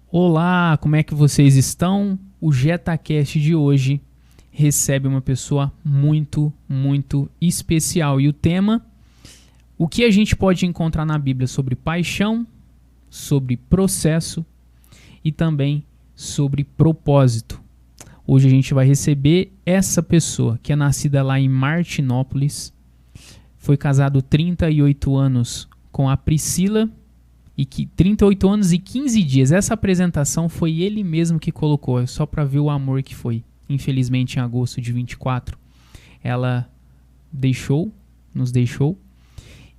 Olá, como é que vocês estão? O JetaCast de hoje recebe uma pessoa muito especial. E o tema, o que a gente pode encontrar na Bíblia sobre paixão, sobre processo e também sobre propósito. Hoje a gente vai receber essa pessoa que é nascida lá em Martinópolis, foi casado 38 anos com a Priscila, e que 38 anos e 15 dias. Essa apresentação foi ele mesmo que colocou, só para ver o amor que foi. Infelizmente, em agosto de 24, ela nos deixou.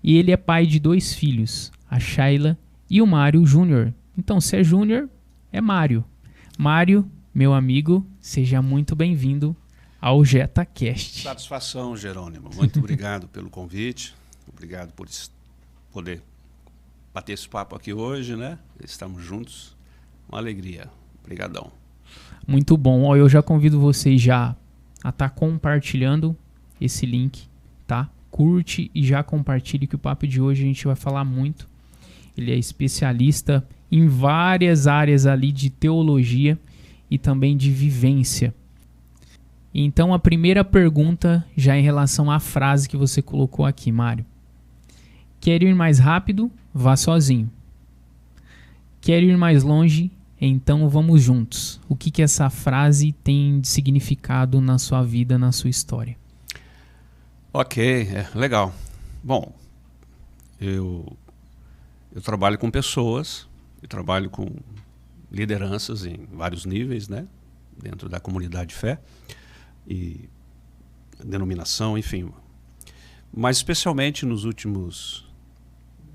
E ele é pai de 2 filhos, a Shayla e o Mário Júnior. Então, se é Júnior, é Mário. Mário, meu amigo, seja muito bem-vindo ao JetaCast. Satisfação, Jerônimo. Muito obrigado pelo convite. Obrigado por poder bater esse papo aqui hoje, né? Estamos juntos. Uma alegria. Obrigadão. Muito bom. Eu já convido vocês já a estar compartilhando esse link, tá? Curte e já compartilhe, que o papo de hoje a gente vai falar muito. Ele é especialista em várias áreas ali de teologia e também de vivência. Então a primeira pergunta já em relação à frase que você colocou aqui, Mário. Quer ir mais rápido? Vá sozinho. Quer ir mais longe? Então vamos juntos. O que essa frase tem de significado na sua vida, na sua história? Ok, legal. Bom, eu trabalho com pessoas, eu trabalho com lideranças em vários níveis, né? Dentro da comunidade de fé e denominação, enfim. Mas especialmente nos últimos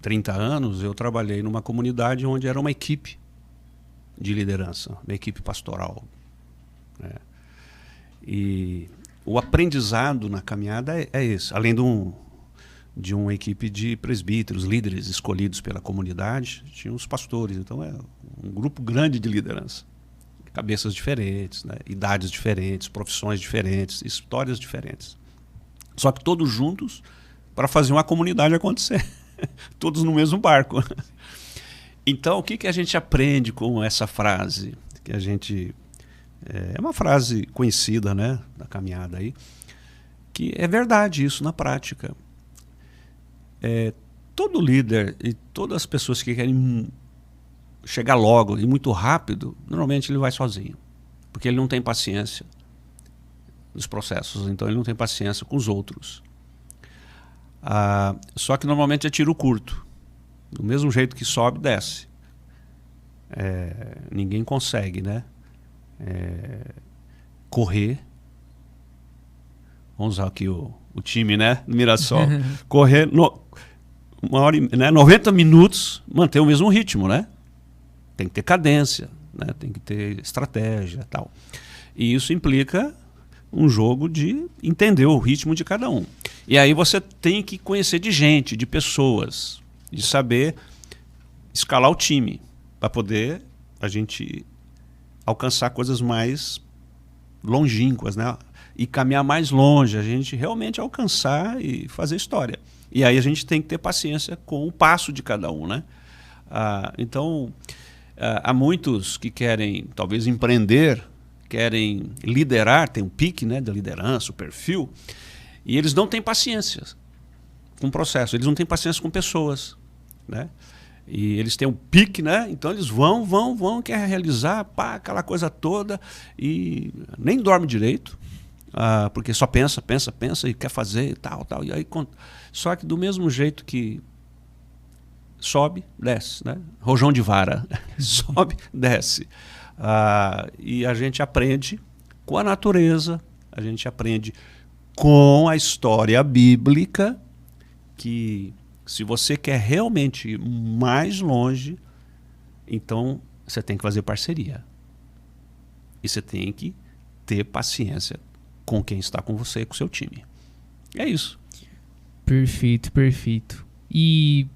30 anos, eu trabalhei numa comunidade onde era uma equipe de liderança, uma equipe pastoral, né? E o aprendizado na caminhada é esse. Além de uma equipe de presbíteros, líderes escolhidos pela comunidade, tinha os pastores. Então é um grupo grande de liderança. Cabeças diferentes, né? Idades diferentes, profissões diferentes, histórias diferentes. Só que todos juntos para fazer uma comunidade acontecer. Todos no mesmo barco. Então, o que a gente aprende com essa frase? Que a gente é uma frase conhecida, né, da caminhada aí, que é verdade isso na prática. Todo líder e todas as pessoas que querem chegar logo e muito rápido, normalmente ele vai sozinho, porque ele não tem paciência nos processos, então ele não tem paciência com os outros. Só que normalmente é tiro curto. Do mesmo jeito que sobe, desce. Ninguém consegue, né? Correr. Vamos usar aqui o time, né? No Mirassol. Correr uma hora, né? 90 minutos, manter o mesmo ritmo, né? Tem que ter cadência, né? Tem que ter estratégia e tal. E isso implica um jogo de entender o ritmo de cada um. E aí você tem que conhecer de gente, de pessoas, de saber escalar o time para poder a gente alcançar coisas mais longínquas, né? E caminhar mais longe, a gente realmente alcançar e fazer história. E aí a gente tem que ter paciência com o passo de cada um, né? Então, há muitos que querem talvez empreender, querem liderar, tem um pique, né, da liderança, o perfil, e eles não têm paciência com o processo, eles não têm paciência com pessoas, né? E eles têm um pique, né? Então eles vão, quer realizar, aquela coisa toda, e nem dorme direito, porque só pensa e quer fazer e tal. E aí, só que do mesmo jeito que sobe, desce, né? Rojão de vara, sobe, desce. E a gente aprende com a natureza, a gente aprende com a história bíblica, que se você quer realmente ir mais longe, então você tem que fazer parceria. E você tem que ter paciência com quem está com você e com o seu time. É isso. Perfeito. E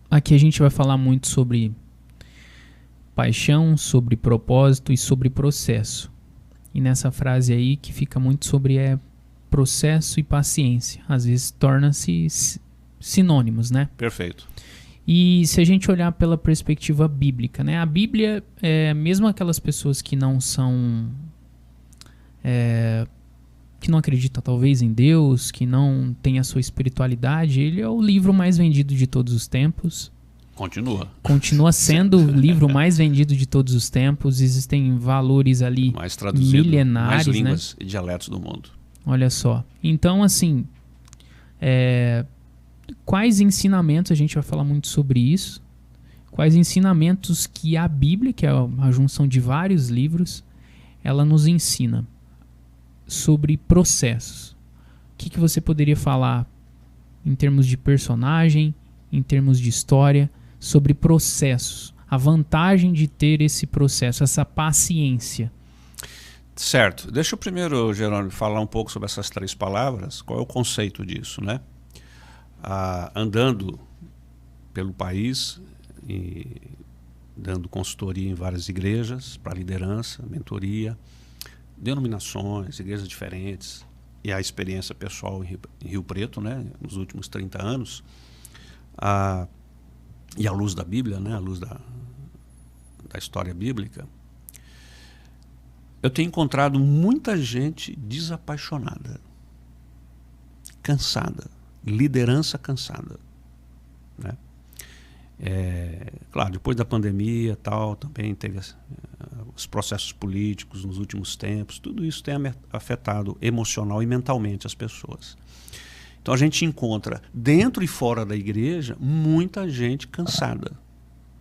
aqui a gente vai falar muito sobre paixão, sobre propósito e sobre processo. E nessa frase aí que fica muito sobre processo e paciência. Às vezes torna-se sinônimos, né? Perfeito. E se a gente olhar pela perspectiva bíblica, né? A Bíblia, mesmo aquelas pessoas que não são... que não acreditam talvez em Deus, que não tem a sua espiritualidade, ele é o livro mais vendido de todos os tempos. Continua sendo o livro mais vendido de todos os tempos. Existem valores ali mais traduzido, milenares, mais línguas, né? E dialetos do mundo. Olha só. Então, assim, quais ensinamentos, a gente vai falar muito sobre isso, quais ensinamentos que a Bíblia, que é a junção de vários livros, ela nos ensina sobre processos. O que você poderia falar em termos de personagem, em termos de história, sobre processos? A vantagem de ter esse processo, essa paciência. Certo. Deixa eu primeiro, Jerônimo, falar um pouco sobre essas 3 palavras. Qual é o conceito disso, né? Andando pelo país e dando consultoria em várias igrejas para liderança, mentoria, denominações, igrejas diferentes, e a experiência pessoal em Rio Preto, né, nos últimos 30 anos, e à luz da Bíblia, né, à luz da história bíblica, eu tenho encontrado muita gente desapaixonada, cansada, liderança cansada, né? Claro, depois da pandemia tal, também teve os processos políticos nos últimos tempos, tudo isso tem afetado emocional e mentalmente as pessoas. Então a gente encontra dentro e fora da igreja muita gente cansada,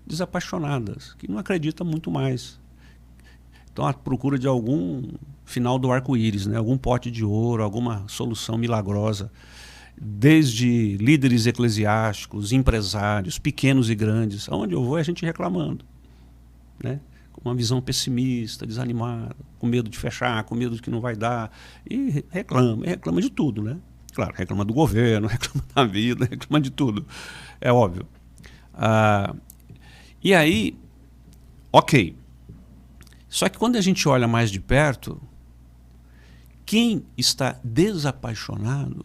desapaixonadas, que não acredita muito mais. Então à procura de algum final do arco-íris, né? Algum pote de ouro, alguma solução milagrosa. Desde líderes eclesiásticos, empresários, pequenos e grandes, aonde eu vou é a gente reclamando, né? Com uma visão pessimista, desanimada, com medo de fechar, com medo de que não vai dar, e reclama de tudo, né? Claro, reclama do governo, reclama da vida, reclama de tudo, é óbvio. E aí, ok, só que quando a gente olha mais de perto, quem está desapaixonado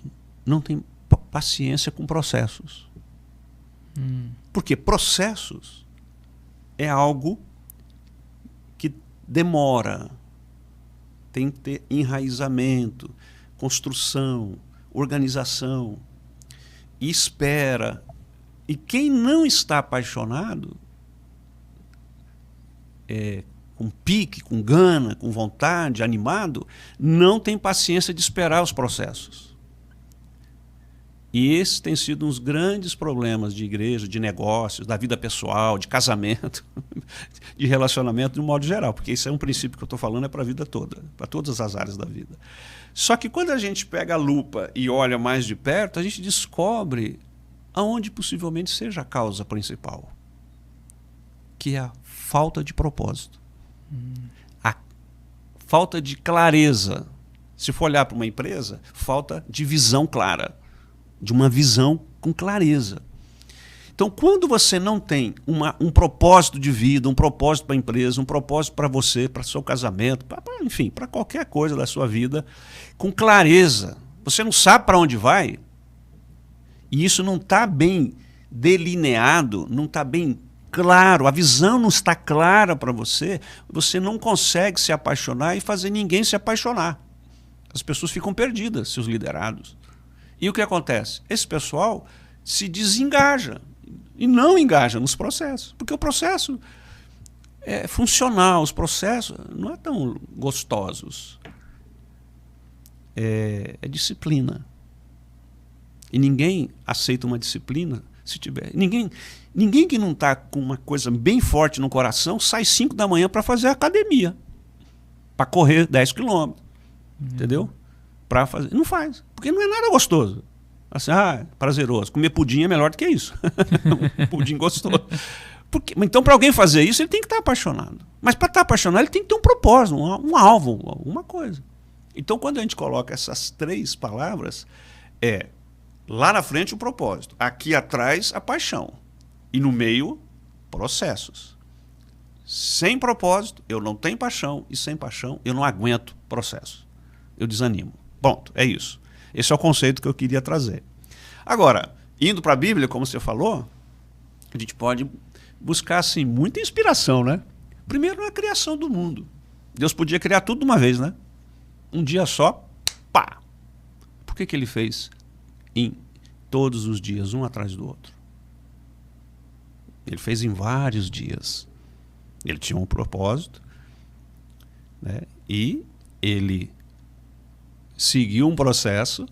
não tem paciência com processos. Porque processos é algo que demora, tem que ter enraizamento, construção, organização, e espera. E quem não está apaixonado, com pique, com gana, com vontade, animado, não tem paciência de esperar os processos. E esse tem sido um dos grandes problemas de igreja, de negócios, da vida pessoal, de casamento, de relacionamento de um modo geral, porque isso é um princípio que eu estou falando, é para a vida toda, para todas as áreas da vida. Só que quando a gente pega a lupa e olha mais de perto, a gente descobre aonde possivelmente seja a causa principal, que é a falta de propósito, a falta de clareza. Se for olhar para uma empresa, falta de visão clara, de uma visão com clareza. Então, quando você não tem um propósito de vida, um propósito para a empresa, um propósito para você, para o seu casamento, enfim, para qualquer coisa da sua vida, com clareza, você não sabe para onde vai, e isso não está bem delineado, não está bem claro, a visão não está clara para você, você não consegue se apaixonar e fazer ninguém se apaixonar. As pessoas ficam perdidas, seus liderados. E o que acontece? Esse pessoal se desengaja e não engaja nos processos, porque o processo é funcional, os processos não é tão gostosos. É disciplina. E ninguém aceita uma disciplina se tiver. Ninguém que não está com uma coisa bem forte no coração sai 5 da manhã para fazer academia, para correr 10 quilômetros. Entendeu? Para fazer. Não faz, porque não é nada gostoso. Assim, prazeroso. Comer pudim é melhor do que isso. Um pudim gostoso. Então, para alguém fazer isso, ele tem que estar apaixonado. Mas para estar apaixonado, ele tem que ter um propósito, um alvo, alguma coisa. Então, quando a gente coloca essas 3 palavras, lá na frente o propósito, aqui atrás a paixão, e no meio, processos. Sem propósito, eu não tenho paixão, e sem paixão, eu não aguento processo. Eu desanimo. Pronto, é isso. Esse é o conceito que eu queria trazer. Agora, indo para a Bíblia, como você falou, a gente pode buscar assim, muita inspiração, né? Primeiro na criação do mundo. Deus podia criar tudo de uma vez, né? Um dia só, pá! Por que ele fez em todos os dias, um atrás do outro? Ele fez em vários dias. Ele tinha um propósito, né? E ele seguiu um processo.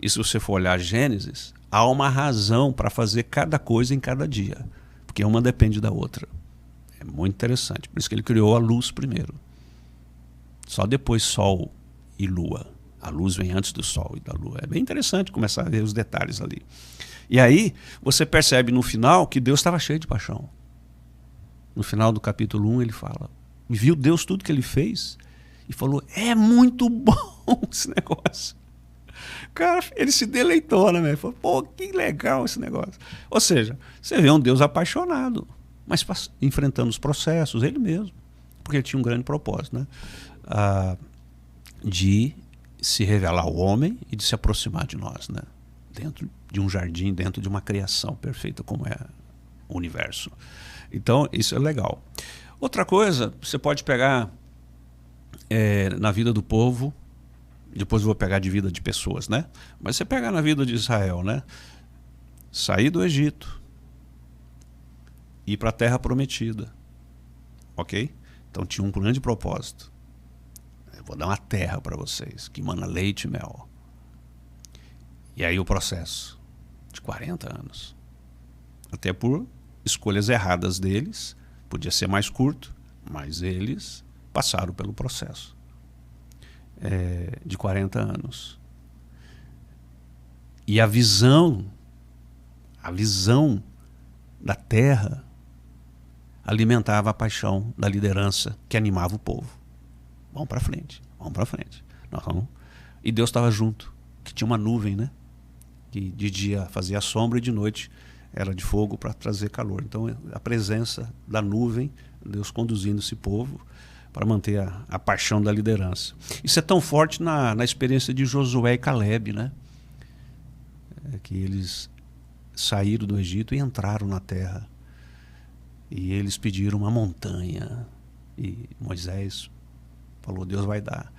E se você for olhar Gênesis, há uma razão para fazer cada coisa em cada dia, porque uma depende da outra. É muito interessante. Por isso que ele criou a luz primeiro. Só depois sol e lua. A luz vem antes do sol e da lua. É bem interessante começar a ver os detalhes ali. E aí você percebe no final que Deus estava cheio de paixão. No final do capítulo 1 ele fala, viu Deus tudo que ele fez e falou, é muito bom esse negócio. Cara, ele se deleitou, né? Ele falou, pô, que legal esse negócio. Ou seja, você vê um Deus apaixonado, mas enfrentando os processos, ele mesmo. Porque ele tinha um grande propósito, né? De se revelar ao homem e de se aproximar de nós, né? Dentro de um jardim, dentro de uma criação perfeita como é o universo. Então, isso é legal. Outra coisa, você pode pegar na vida do povo, depois eu vou pegar de vida de pessoas, né? Mas você pegar na vida de Israel, né? Sair do Egito, ir para a Terra Prometida, ok? Então tinha um grande propósito. Eu vou dar uma terra para vocês, que emana leite e mel. E aí o processo de 40 anos. Até por escolhas erradas deles, podia ser mais curto, mas eles passaram pelo processo de 40 anos. E a visão da terra alimentava a paixão da liderança que animava o povo. Vamos para frente, vamos para frente. E Deus estava junto, que tinha uma nuvem, né? Que de dia fazia sombra e de noite era de fogo para trazer calor. Então a presença da nuvem, Deus conduzindo esse povo para manter a paixão da liderança. Isso é tão forte na experiência de Josué e Caleb, né? Que eles saíram do Egito e entraram na terra. E eles pediram uma montanha. E Moisés falou, Deus vai dar.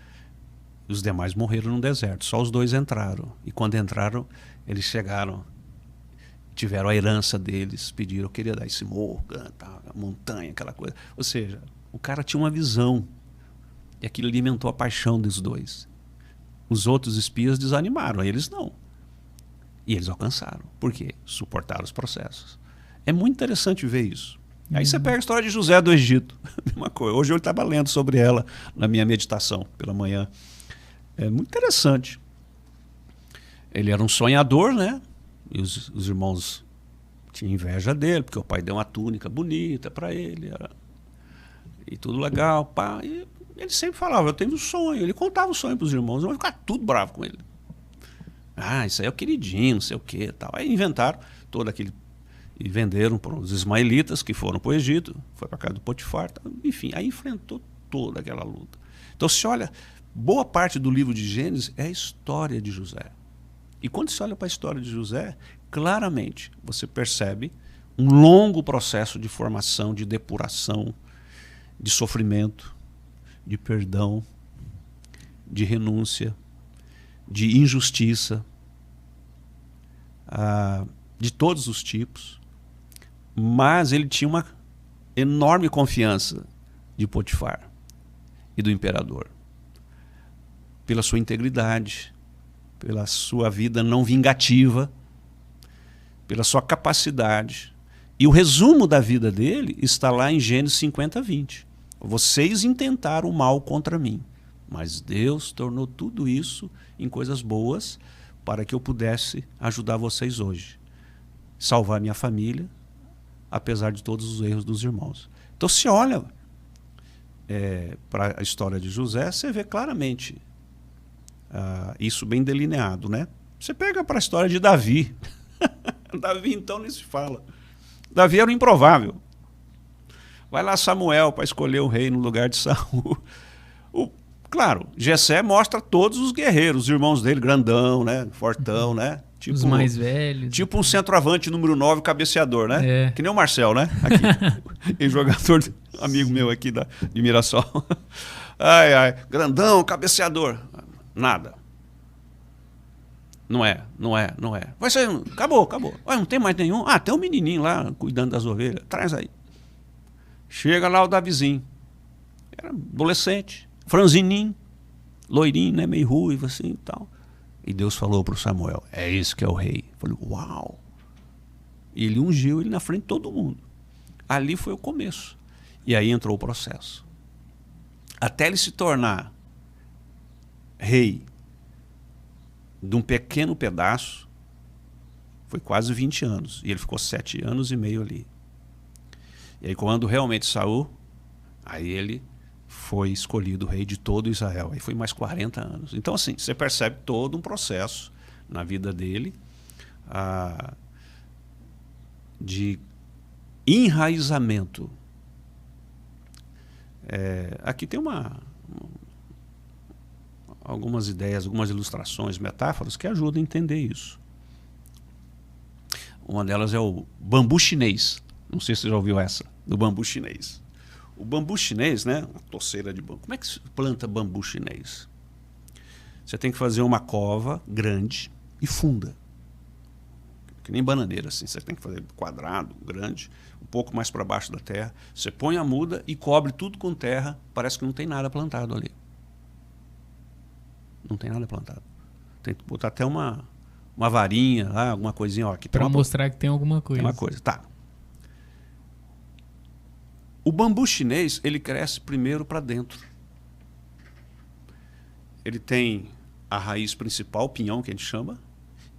E os demais morreram no deserto. Só os dois entraram. E quando entraram, eles chegaram, tiveram a herança deles, pediram, eu queria dar esse morro, a montanha, aquela coisa. Ou seja, o cara tinha uma visão. E aquilo alimentou a paixão dos dois. Os outros espias desanimaram, eles não. E eles alcançaram. Por quê? Suportaram os processos. É muito interessante ver isso. Aí você pega a história de José do Egito. Mesma coisa. Hoje eu estava lendo sobre ela na minha meditação pela manhã. É muito interessante. Ele era um sonhador, né? E os irmãos tinham inveja dele, porque o pai deu uma túnica bonita para ele. E tudo legal. Pá. E ele sempre falava, eu tenho um sonho. Ele contava o sonho para os irmãos. Os irmãos ficavam tudo bravo com ele. Ah, isso aí é o queridinho, não sei o quê. Tal. Aí inventaram todo aquele... E venderam para os ismaelitas que foram para o Egito, foi para a casa do Potifar, enfim, aí enfrentou toda aquela luta. Então, se olha, boa parte do livro de Gênesis é a história de José. E quando você olha para a história de José, claramente você percebe um longo processo de formação, de depuração, de sofrimento, de perdão, de renúncia, de injustiça, de todos os tipos. Mas ele tinha uma enorme confiança de Potifar e do imperador. Pela sua integridade, pela sua vida não vingativa, pela sua capacidade. E o resumo da vida dele está lá em Gênesis 50:20. Vocês intentaram o mal contra mim, mas Deus tornou tudo isso em coisas boas para que eu pudesse ajudar vocês hoje. Salvar minha família, apesar de todos os erros dos irmãos. Então, se olha para a história de José, você vê claramente isso bem delineado, né? Você pega para a história de Davi. Davi, então, nem se fala. Davi era o improvável. Vai lá Samuel para escolher o rei no lugar de Saul. Claro, Jessé mostra todos os guerreiros, os irmãos dele, grandão, né? Fortão, né? Tipo, os mais velhos. Tipo um centroavante número 9, cabeceador, né? É. Que nem o Marcel, né? Aqui. E jogador, amigo meu aqui de Mirassol. Ai, ai. Grandão, cabeceador. Nada. Não é. Vai ser, acabou. Ué, não tem mais nenhum? Ah, tem um menininho lá cuidando das ovelhas. Traz aí. Chega lá o Davizinho. Era adolescente. Franzininho. Loirinho, né? Meio ruivo assim e tal. E Deus falou para o Samuel, é isso que é o rei. Eu falei, uau. E ele ungiu ele na frente de todo mundo. Ali foi o começo. E aí entrou o processo. Até ele se tornar rei de um pequeno pedaço, foi quase 20 anos. E ele ficou 7 anos e meio ali. E aí quando realmente Saul, aí ele foi escolhido rei de todo Israel. Aí foi mais 40 anos. Então assim, você percebe todo um processo na vida dele de enraizamento. Aqui tem algumas ideias, algumas ilustrações, metáforas que ajudam a entender isso. Uma delas é o bambu chinês. Não sei se você já ouviu essa, do bambu chinês. O bambu chinês, né, uma toceira de bambu. Como é que se planta bambu chinês? Você tem que fazer uma cova grande e funda. Que nem bananeira, assim. Você tem que fazer quadrado, grande, um pouco mais para baixo da terra. Você põe a muda e cobre tudo com terra. Parece que não tem nada plantado ali. Não tem nada plantado. Tem que botar até uma varinha lá, alguma coisinha. Para mostrar que tem alguma coisa. Tem uma coisa, tá. O bambu chinês, ele cresce primeiro para dentro. Ele tem a raiz principal, o pinhão que a gente chama,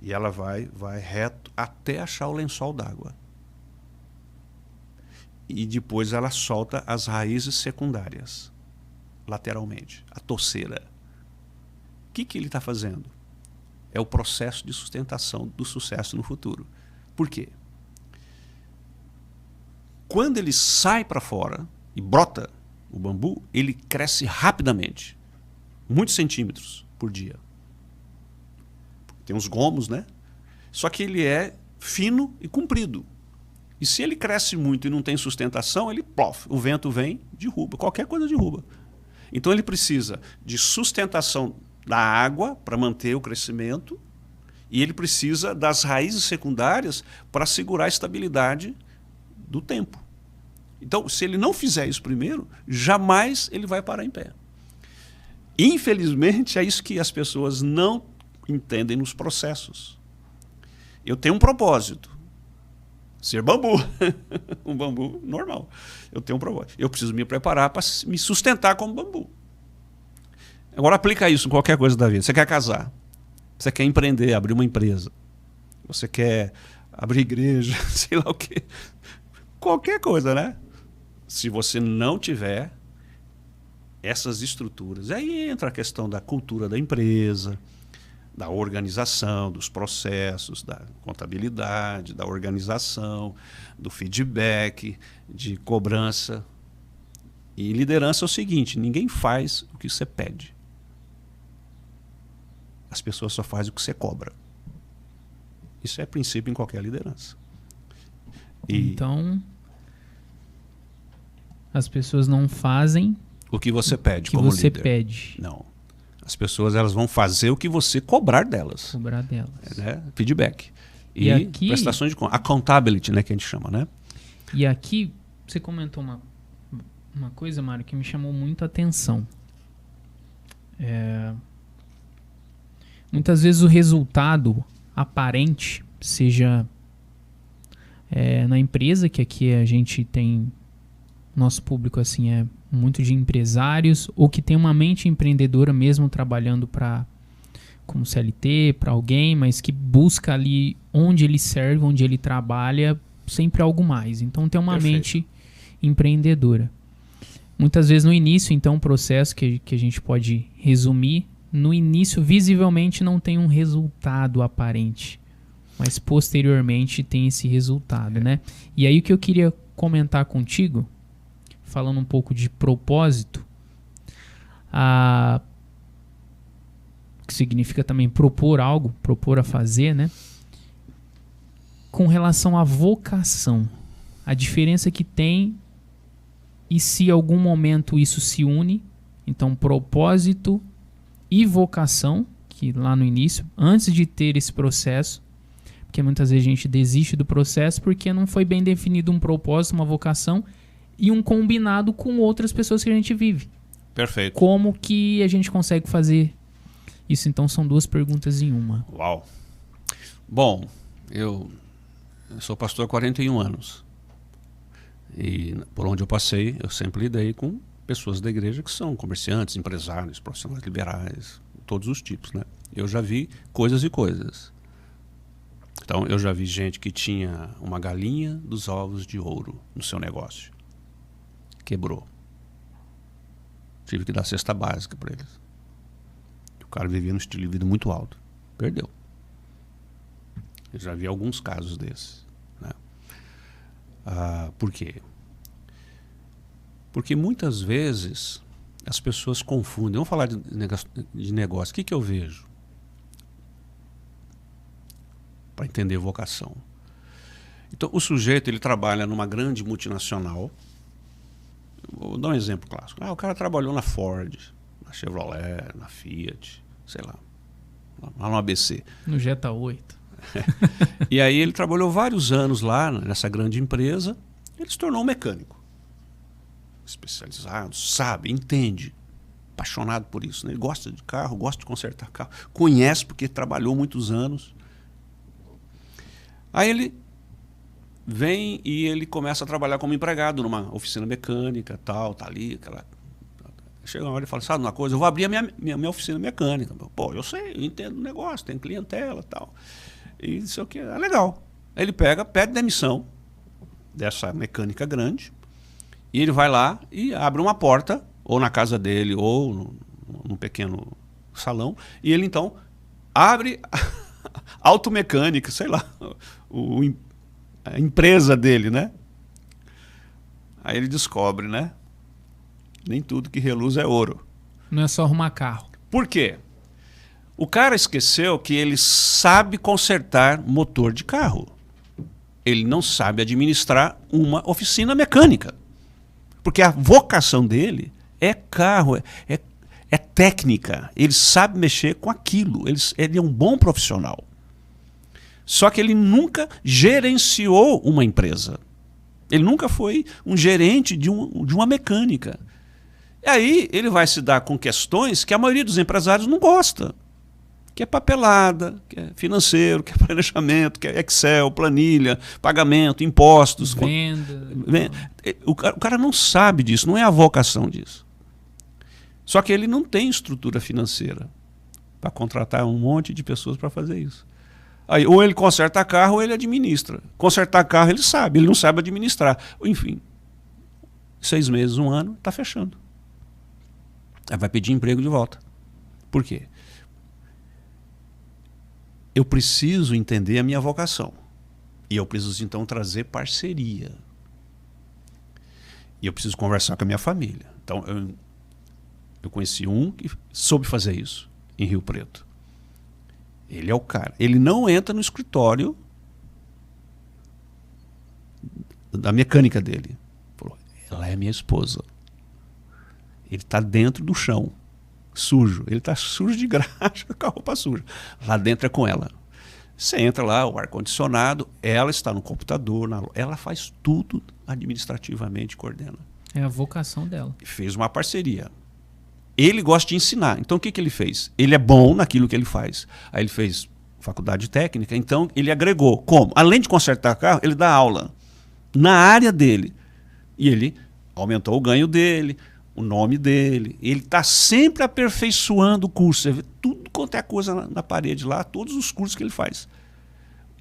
e ela vai reto até achar o lençol d'água. E depois ela solta as raízes secundárias, lateralmente, a toceira. O que ele está fazendo? É o processo de sustentação do sucesso no futuro. Por quê? Quando ele sai para fora e brota o bambu, ele cresce rapidamente. Muitos centímetros por dia. Tem uns gomos, né? Só que ele é fino e comprido. E se ele cresce muito e não tem sustentação, ele plof, o vento vem, derruba. Qualquer coisa derruba. Então ele precisa de sustentação da água para manter o crescimento e ele precisa das raízes secundárias para segurar a estabilidade do tempo. Então, se ele não fizer isso primeiro, jamais ele vai parar em pé. Infelizmente, é isso que as pessoas não entendem nos processos. Eu tenho um propósito, ser bambu, um bambu normal. Eu tenho um propósito. Eu preciso me preparar para me sustentar como bambu. Agora aplica isso em qualquer coisa da vida. Você quer casar, você quer empreender, abrir uma empresa, você quer abrir igreja, sei lá o quê. Qualquer coisa, né? Se você não tiver essas estruturas, aí entra a questão da cultura da empresa, da organização, dos processos, da contabilidade, da organização, do feedback, de cobrança. E liderança é o seguinte, ninguém faz o que você pede. As pessoas só fazem o que você cobra. Isso é princípio em qualquer liderança. Então, as pessoas não fazem o que você pede que como você líder. pede. Não. As pessoas elas vão fazer o que você cobrar delas. Cobrar delas. Né? Feedback. E aqui, prestações de conta. Accountability, né, que a gente chama, né? E aqui, você comentou uma coisa, Mário, que me chamou muito a atenção. Muitas vezes o resultado aparente, seja na empresa, que aqui a gente tem, nosso público assim é muito de empresários, ou que tem uma mente empreendedora mesmo trabalhando como CLT, para alguém, mas que busca ali onde ele serve, onde ele trabalha, sempre algo mais. Então tem uma Perfeito. mente empreendedora. Muitas vezes no início, então, um processo que a gente pode resumir, no início visivelmente não tem um resultado aparente, mas posteriormente tem esse resultado, né? E aí o que eu queria comentar contigo, falando um pouco de propósito, que significa também propor algo, propor a fazer, né? Com relação à vocação, a diferença que tem e se em algum momento isso se une, então propósito e vocação, que lá no início, antes de ter esse processo, porque muitas vezes a gente desiste do processo porque não foi bem definido um propósito, uma vocação e um combinado com outras pessoas que a gente vive. Perfeito. Como que a gente consegue fazer isso? Então são duas perguntas em uma. Uau. Bom, eu sou pastor há 41 anos. E por onde eu passei, eu sempre lidei com pessoas da igreja que são comerciantes, empresários, profissionais liberais, todos os tipos, né? Eu já vi coisas e coisas. Então, eu já vi gente que tinha uma galinha dos ovos de ouro no seu negócio. Quebrou. Tive que dar cesta básica para eles. O cara vivia num estilo de vida muito alto. Perdeu. Eu já vi alguns casos desses, né? Por quê? Porque muitas vezes as pessoas confundem. Vamos falar de negócio. O que eu vejo? Para entender vocação. Então, o sujeito ele trabalha numa grande multinacional. Vou dar um exemplo clássico. O cara trabalhou na Ford, na Chevrolet, na Fiat, sei lá no ABC. No Jetta 8. E aí ele trabalhou vários anos lá nessa grande empresa. Ele se tornou um mecânico. Especializado, sabe, entende. Apaixonado por isso, né? Ele gosta de carro, gosta de consertar carro. Conhece porque trabalhou muitos anos. Aí ele vem e ele começa a trabalhar como empregado numa oficina mecânica, tal, tá ali, aquela... Chega uma hora e fala, sabe uma coisa, eu vou abrir a minha oficina mecânica. Pô, eu sei, eu entendo o negócio, tem clientela, tal. E isso aqui é legal. Aí ele pede demissão dessa mecânica grande e ele vai lá e abre uma porta, ou na casa dele, ou num pequeno salão, e ele então abre automecânica, sei lá, a empresa dele, né? Aí ele descobre, né? Nem tudo que reluz é ouro. Não é só arrumar carro. Por quê? O cara esqueceu que ele sabe consertar motor de carro. Ele não sabe administrar uma oficina mecânica. Porque a vocação dele é carro, é técnica. Ele sabe mexer com aquilo. Ele é um bom profissional. Só que ele nunca gerenciou uma empresa. Ele nunca foi um gerente de uma mecânica. E aí ele vai se dar com questões que a maioria dos empresários não gosta. Que é papelada, que é financeiro, que é planejamento, que é Excel, planilha, pagamento, impostos. Venda. O cara não sabe disso, não é a vocação disso. Só que ele não tem estrutura financeira para contratar um monte de pessoas para fazer isso. Aí, ou ele conserta carro ou ele administra. Consertar carro ele sabe, ele não sabe administrar. Enfim, 6 meses, 1 ano, está fechando. Aí vai pedir emprego de volta. Por quê? Eu preciso entender a minha vocação. E eu preciso, então, trazer parceria. E eu preciso conversar com a minha família. Então, eu conheci um que soube fazer isso, em Rio Preto. Ele é o cara. Ele não entra no escritório da mecânica dele. Falou, ela é minha esposa. Ele está dentro do chão, sujo. Ele está sujo de graxa, com a roupa suja. Lá dentro é com ela. Você entra lá, o ar-condicionado, ela está no computador, ela faz tudo administrativamente, coordena. É a vocação dela. Fez uma parceria. Ele gosta de ensinar. Então o que ele fez? Ele é bom naquilo que ele faz. Aí ele fez faculdade técnica, então ele agregou. Como? Além de consertar carro, ele dá aula na área dele. E ele aumentou o ganho dele, o nome dele. Ele está sempre aperfeiçoando o curso. Você vê tudo quanto é coisa na parede lá, todos os cursos que ele faz.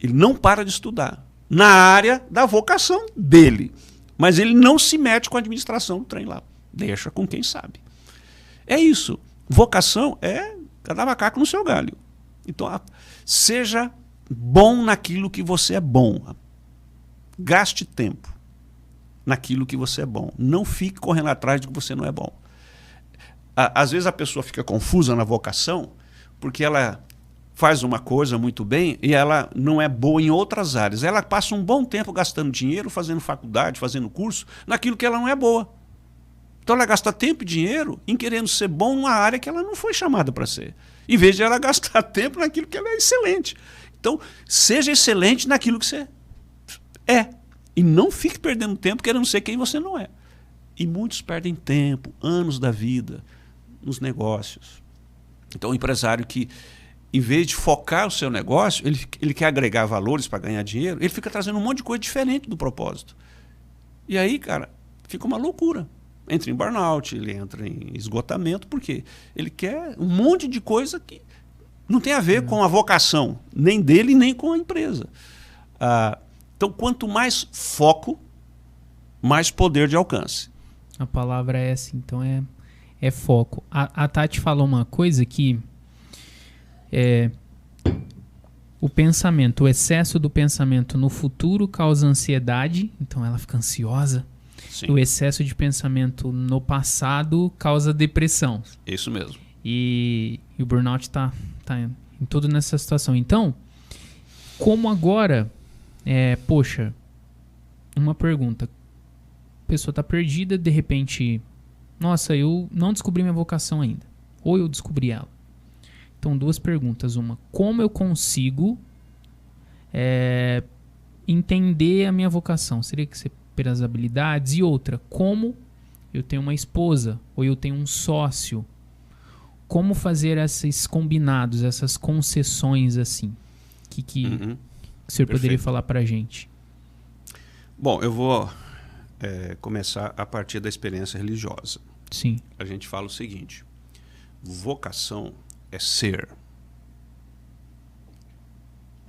Ele não para de estudar. Na área da vocação dele. Mas ele não se mete com a administração do trem lá. Deixa com quem sabe. É isso. Vocação é cada macaco no seu galho. Então, seja bom naquilo que você é bom. Gaste tempo naquilo que você é bom. Não fique correndo atrás de que você não é bom. Às vezes a pessoa fica confusa na vocação porque ela faz uma coisa muito bem e ela não é boa em outras áreas. Ela passa um bom tempo gastando dinheiro, fazendo faculdade, fazendo curso, naquilo que ela não é boa. Então ela gasta tempo e dinheiro em querendo ser bom numa área que ela não foi chamada para ser. Em vez de ela gastar tempo naquilo que ela é excelente. Então, seja excelente naquilo que você é. E não fique perdendo tempo querendo ser quem você não é. E muitos perdem tempo, anos da vida, nos negócios. Então, o empresário que, em vez de focar o seu negócio, ele quer agregar valores para ganhar dinheiro, ele fica trazendo um monte de coisa diferente do propósito. E aí, cara, fica uma loucura. Entra em burnout, ele entra em esgotamento, porque ele quer um monte de coisa que não tem a ver com a vocação, nem dele, nem com a empresa. Então, quanto mais foco, mais poder de alcance. A palavra é essa, então é foco. A Tati falou uma coisa que o pensamento, o excesso do pensamento no futuro causa ansiedade, então ela fica ansiosa. Sim. E o excesso de pensamento no passado causa depressão. Isso mesmo. E o burnout está em tudo nessa situação. Então, como agora, poxa, uma pergunta. A pessoa está perdida, de repente, nossa, eu não descobri minha vocação ainda. Ou eu descobri ela. Então, duas perguntas. Uma, como eu consigo entender a minha vocação? Seria que ser pelas habilidades? E outra, como eu tenho uma esposa ou eu tenho um sócio? Como fazer esses combinados, essas concessões assim? Que o senhor poderia falar para a gente? Bom, eu vou começar a partir da experiência religiosa. Sim. A gente fala o seguinte: vocação é ser,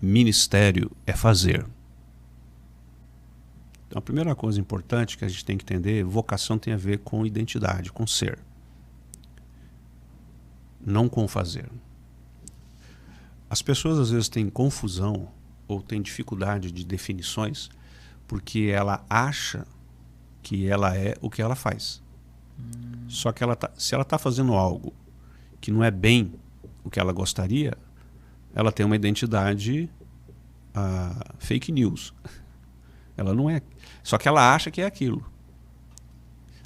ministério é fazer. Então, a primeira coisa importante que a gente tem que entender, vocação tem a ver com identidade, com ser, não com fazer. As pessoas às vezes têm confusão ou têm dificuldade de definições porque ela acha que ela é o que ela faz. Só que se ela está fazendo algo que não é bem o que ela gostaria, ela tem uma identidade fake news. Ela não é. Só que ela acha que é aquilo.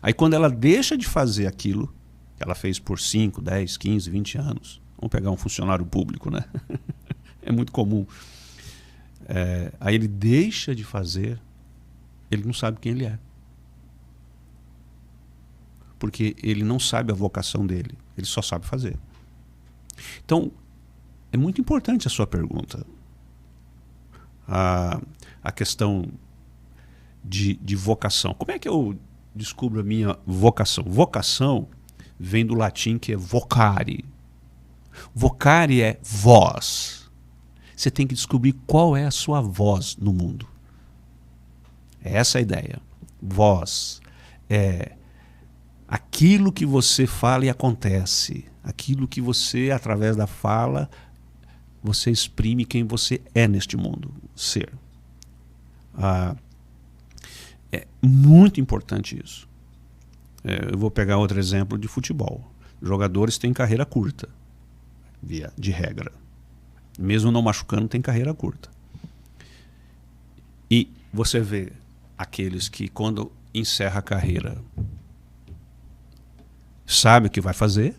Aí quando ela deixa de fazer aquilo que ela fez por 5, 10, 15, 20 anos, vamos pegar um funcionário público, né? É muito comum. Aí ele deixa de fazer, ele não sabe quem ele é. Porque ele não sabe a vocação dele, ele só sabe fazer. Então, é muito importante a sua pergunta. A questão de vocação. Como é que eu descubro a minha vocação? Vocação vem do latim, que é vocare. Vocare é voz. Você tem que descobrir qual é a sua voz no mundo. É essa a ideia. Voz é aquilo que você fala e acontece. Aquilo que você, através da fala, você exprime quem você é neste mundo. Ser. É muito importante isso. Eu vou pegar outro exemplo de futebol. Jogadores têm carreira curta, de regra. Mesmo não machucando, tem carreira curta. E você vê aqueles que, quando encerra a carreira, sabem o que vai fazer,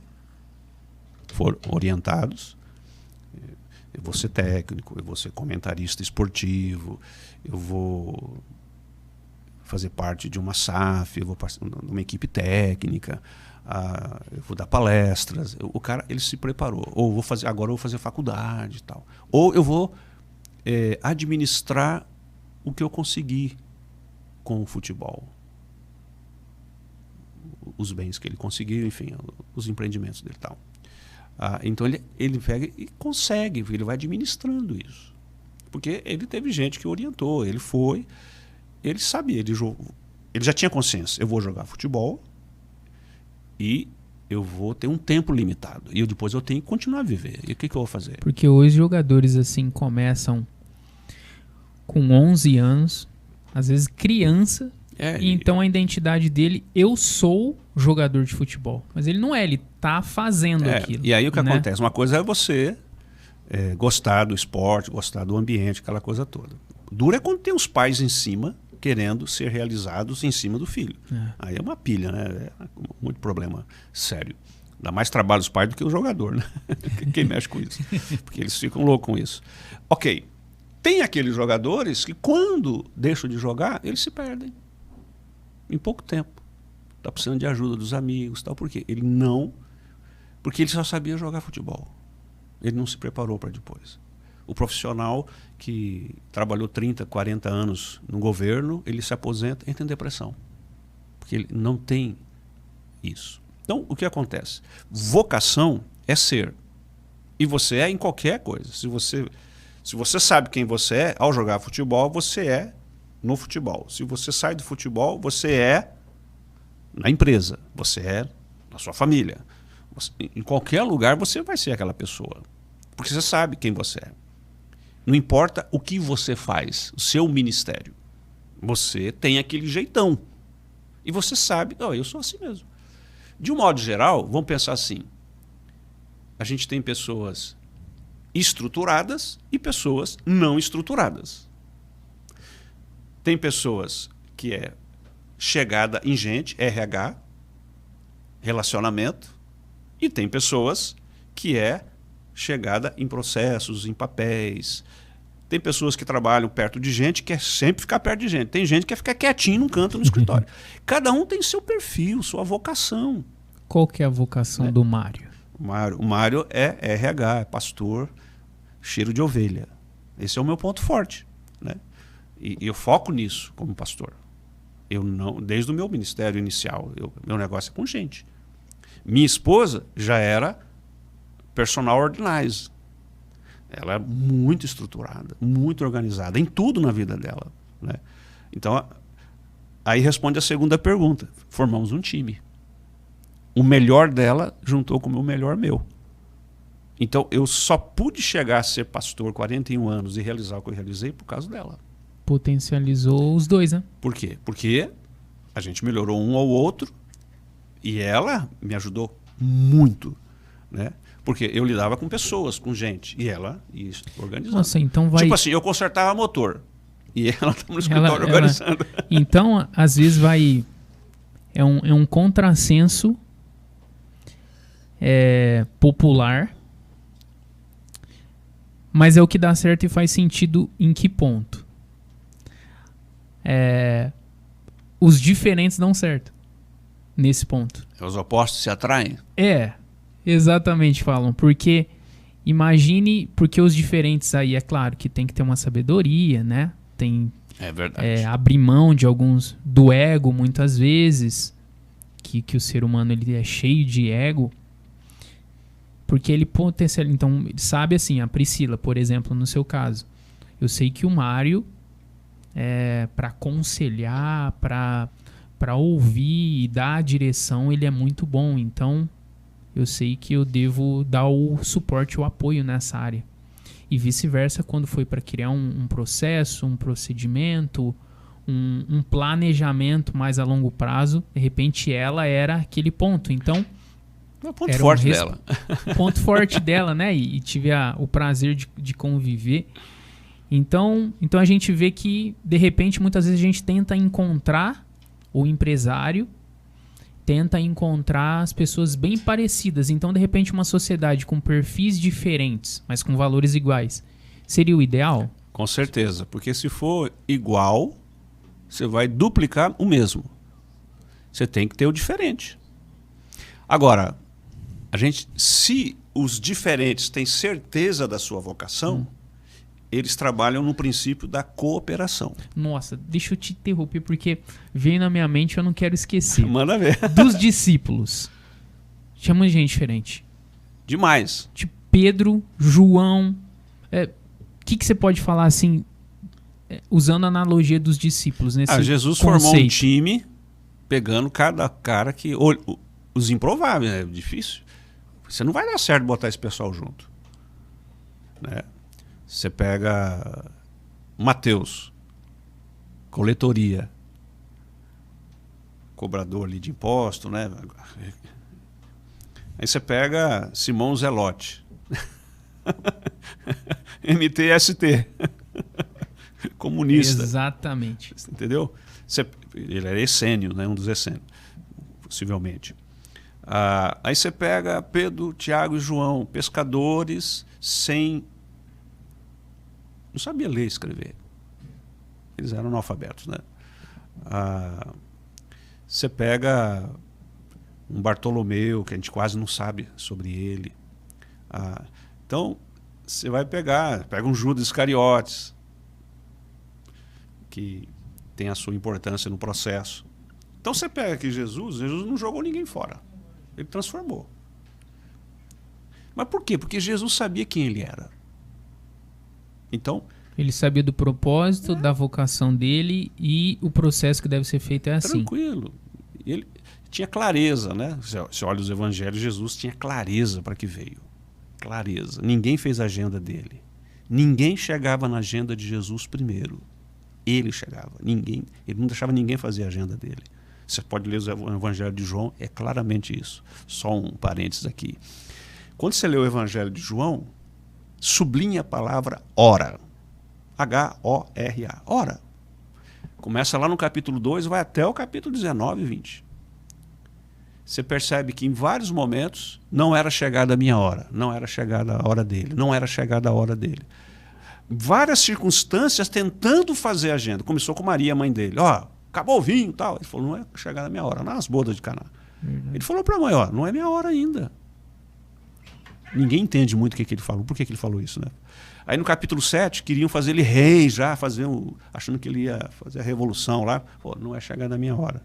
foram orientados. Eu vou ser técnico, eu vou ser comentarista esportivo, eu vou fazer parte de uma SAF, eu vou participar de uma equipe técnica, eu vou dar palestras. O cara, ele se preparou. Ou agora eu vou fazer faculdade e tal. Ou eu vou administrar o que eu consegui com o futebol. Os bens que ele conseguiu, enfim, os empreendimentos dele e tal. Então ele pega e consegue, ele vai administrando isso. Porque ele teve gente que orientou, ele foi, ele sabia, ele já tinha consciência. Eu vou jogar futebol e eu vou ter um tempo limitado. E depois eu tenho que continuar a viver. E o que eu vou fazer? Porque hoje jogadores assim começam com 11 anos, às vezes criança, Então a identidade dele, eu sou jogador de futebol. Mas ele não é, ele tá fazendo aquilo. E aí o que acontece? Uma coisa é você gostar do esporte, gostar do ambiente, aquela coisa toda. Dura é quando tem os pais em cima querendo ser realizados em cima do filho. Aí é uma pilha, né? É muito problema sério. Dá mais trabalho os pais do que o jogador, né? Quem mexe com isso. Porque eles ficam loucos com isso. Ok. Tem aqueles jogadores que quando deixam de jogar, eles se perdem. Em pouco tempo. Está precisando de ajuda dos amigos, tal. Por quê? Porque ele só sabia jogar futebol. Ele não se preparou para depois. O profissional que trabalhou 30, 40 anos no governo, ele se aposenta e tem depressão. Porque ele não tem isso. Então, o que acontece? Vocação é ser. E você é em qualquer coisa. Se você sabe quem você é, ao jogar futebol, você é no futebol. Se você sai do futebol, você é na empresa. Você é na sua família. Em qualquer lugar, você vai ser aquela pessoa. Porque você sabe quem você é. Não importa o que você faz, o seu ministério. Você tem aquele jeitão. E você sabe, eu sou assim mesmo. De um modo geral, vamos pensar assim. A gente tem pessoas estruturadas e pessoas não estruturadas. Tem pessoas que é chegada em gente, RH, relacionamento, e tem pessoas que é chegada em processos, em papéis. Tem pessoas que trabalham perto de gente, quer sempre ficar perto de gente. Tem gente que quer ficar quietinho num canto no escritório. Cada um tem seu perfil, sua vocação. Qual que é a vocação do Mário? O Mário é RH, é pastor, cheiro de ovelha. Esse é o meu ponto forte, né? E eu foco nisso como pastor. Eu não, desde o meu ministério inicial, meu negócio é com gente. Minha esposa já era personal organizer. Ela é muito estruturada, muito organizada em tudo na vida dela, né? Então, aí responde a segunda pergunta. Formamos um time. O melhor dela juntou com o melhor meu. Então, eu só pude chegar a ser pastor 41 anos e realizar o que eu realizei por causa dela. Potencializou os dois, né? Por quê? Porque a gente melhorou um ao outro e ela me ajudou muito, né? Porque eu lidava com pessoas, com gente, e ela ia organizando. Nossa, então vai... Tipo assim, eu consertava motor e ela estava no escritório organizando. Então, às vezes vai... É um contrassenso popular, mas é o que dá certo e faz sentido em que ponto? Os diferentes dão certo nesse ponto. Os opostos se atraem? Exatamente, falam. Porque imagine, porque os diferentes aí, é claro que tem que ter uma sabedoria, né? Tem verdade. Abrir mão de alguns do ego, muitas vezes, que o ser humano ele é cheio de ego. Porque ele potencializa. Então, ele sabe assim, a Priscila, por exemplo, no seu caso. Eu sei que o Mário, para aconselhar, para ouvir e dar a direção, ele é muito bom. Então, eu sei que eu devo dar o suporte, o apoio nessa área. E vice-versa, quando foi para criar um processo, um procedimento, um planejamento mais a longo prazo, de repente ela era aquele ponto. Então, é o ponto forte dela. Ponto forte dela, né? E tive o prazer de conviver. Então a gente vê que, de repente, muitas vezes a gente tenta encontrar o empresário, tenta encontrar as pessoas bem parecidas. Então, de repente, uma sociedade com perfis diferentes, mas com valores iguais, seria o ideal? Com certeza, porque se for igual, você vai duplicar o mesmo. Você tem que ter o diferente. Agora, se os diferentes têm certeza da sua vocação, eles trabalham no princípio da cooperação. Nossa, deixa eu te interromper, porque veio na minha mente e eu não quero esquecer. Manda ver. Dos discípulos. Chama de gente diferente. Demais. Tipo Pedro, João. O que você pode falar assim, usando a analogia dos discípulos nesse Jesus conceito? Formou um time pegando cada cara que... Os improváveis, é difícil. Você não vai dar certo botar esse pessoal junto, né? Você pega Mateus, coletoria, cobrador ali de imposto, né? Aí você pega Simão Zelote, MTST, comunista. Exatamente. Entendeu? Ele era essênio, né? Um dos essênios, possivelmente. Aí você pega Pedro, Tiago e João, pescadores não sabia ler e escrever. Eles eram analfabetos, né? Você pega um Bartolomeu, que a gente quase não sabe sobre ele. Então, você vai pega um Judas Iscariotes, que tem a sua importância no processo. Então você pega aqui Jesus não jogou ninguém fora. Ele transformou. Mas por quê? Porque Jesus sabia quem ele era. Então, ele sabia do propósito, da vocação dele, e o processo que deve ser feito é assim. Tranquilo. Ele tinha clareza, né? Você olha os evangelhos, Jesus tinha clareza para que veio. Clareza. Ninguém fez a agenda dele. Ninguém chegava na agenda de Jesus primeiro. Ele chegava. Ele não deixava ninguém fazer a agenda dele. Você pode ler o evangelho de João, é claramente isso. Só um parênteses aqui. Quando você lê o evangelho de João, sublinha a palavra hora. H-O-R-A. Hora. Começa lá no capítulo 2 e vai até o capítulo 19 e 20. Você percebe que em vários momentos não era chegada a minha hora, não era chegada a hora dele, não era chegada a hora dele. Várias circunstâncias tentando fazer a agenda. Começou com Maria, a mãe dele. Acabou o vinho e tal. Ele falou, não é chegada a minha hora, nas bodas de Caná. Ele falou para a mãe, não é minha hora ainda. Ninguém entende muito o que ele falou. Por que ele falou isso, né? Aí no capítulo 7, queriam fazer ele rei já, achando que ele ia fazer a revolução lá. Pô, não é chegada a minha hora.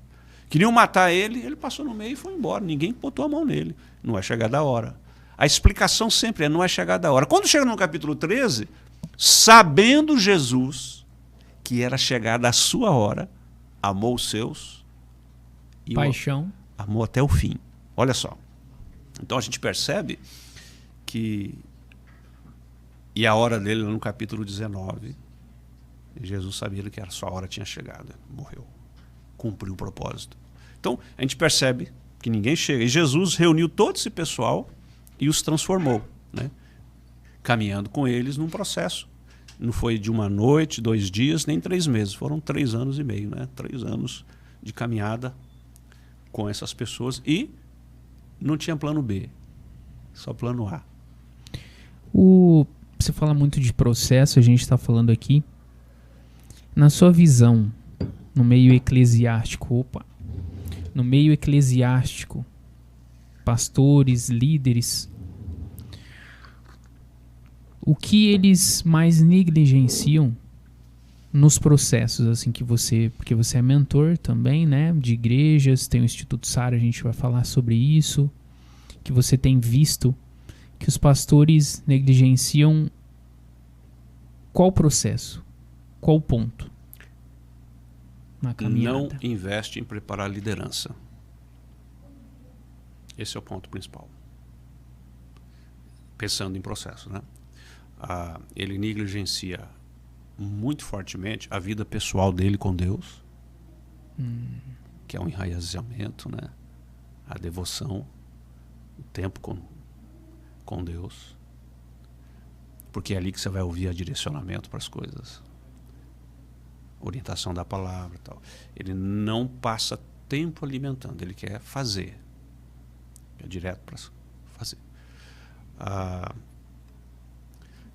Queriam matar ele passou no meio e foi embora. Ninguém botou a mão nele. Não é chegada a hora. A explicação sempre é, não é chegada a hora. Quando chega no capítulo 13, sabendo Jesus que era chegada a sua hora, amou os seus e paixão. Amou até o fim. Olha só. Então a gente percebe que... E a hora dele, no capítulo 19, Jesus sabia que a sua hora tinha chegado. Morreu. Cumpriu o propósito. Então, a gente percebe que ninguém chega. E Jesus reuniu todo esse pessoal e os transformou, né? Caminhando com eles num processo. Não foi de uma noite, 2 dias, nem 3 meses. Foram 3 anos e meio, né? 3 anos de caminhada com essas pessoas. E não tinha plano B, só plano A. Você fala muito de processo, a gente está falando aqui. Na sua visão, no meio eclesiástico, pastores, líderes, o que eles mais negligenciam nos processos, assim, porque você é mentor também, né, de igrejas, tem o Instituto Sara, a gente vai falar sobre isso, que você tem visto que os pastores negligenciam qual processo, qual ponto na caminhada? Não investe em preparar a liderança. Esse é o ponto principal. Pensando em processo, né? Ele negligencia muito fortemente a vida pessoal dele com Deus, que é um enraizamento, né? A devoção, o tempo com Deus, porque é ali que você vai ouvir direcionamento para as coisas, orientação da palavra e tal. Ele não passa tempo alimentando, ele quer fazer, é direto para fazer.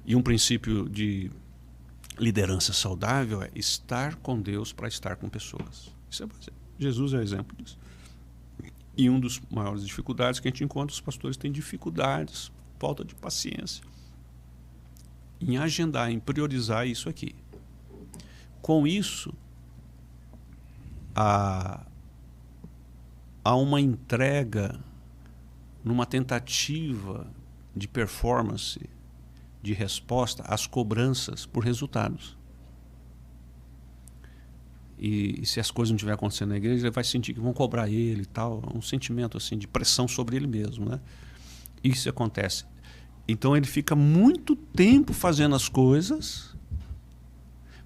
E um princípio de liderança saudável é estar com Deus para estar com pessoas. Isso é base. Jesus é exemplo disso. E um dos maiores dificuldades que a gente encontra, os pastores têm dificuldades, falta de paciência em agendar, em priorizar isso aqui. Com isso, há uma entrega numa tentativa de performance, de resposta às cobranças por resultados. E se as coisas não estiverem acontecendo na igreja, ele vai sentir que vão cobrar ele e tal, um sentimento assim de pressão sobre ele mesmo, né? Isso acontece. Então ele fica muito tempo fazendo as coisas,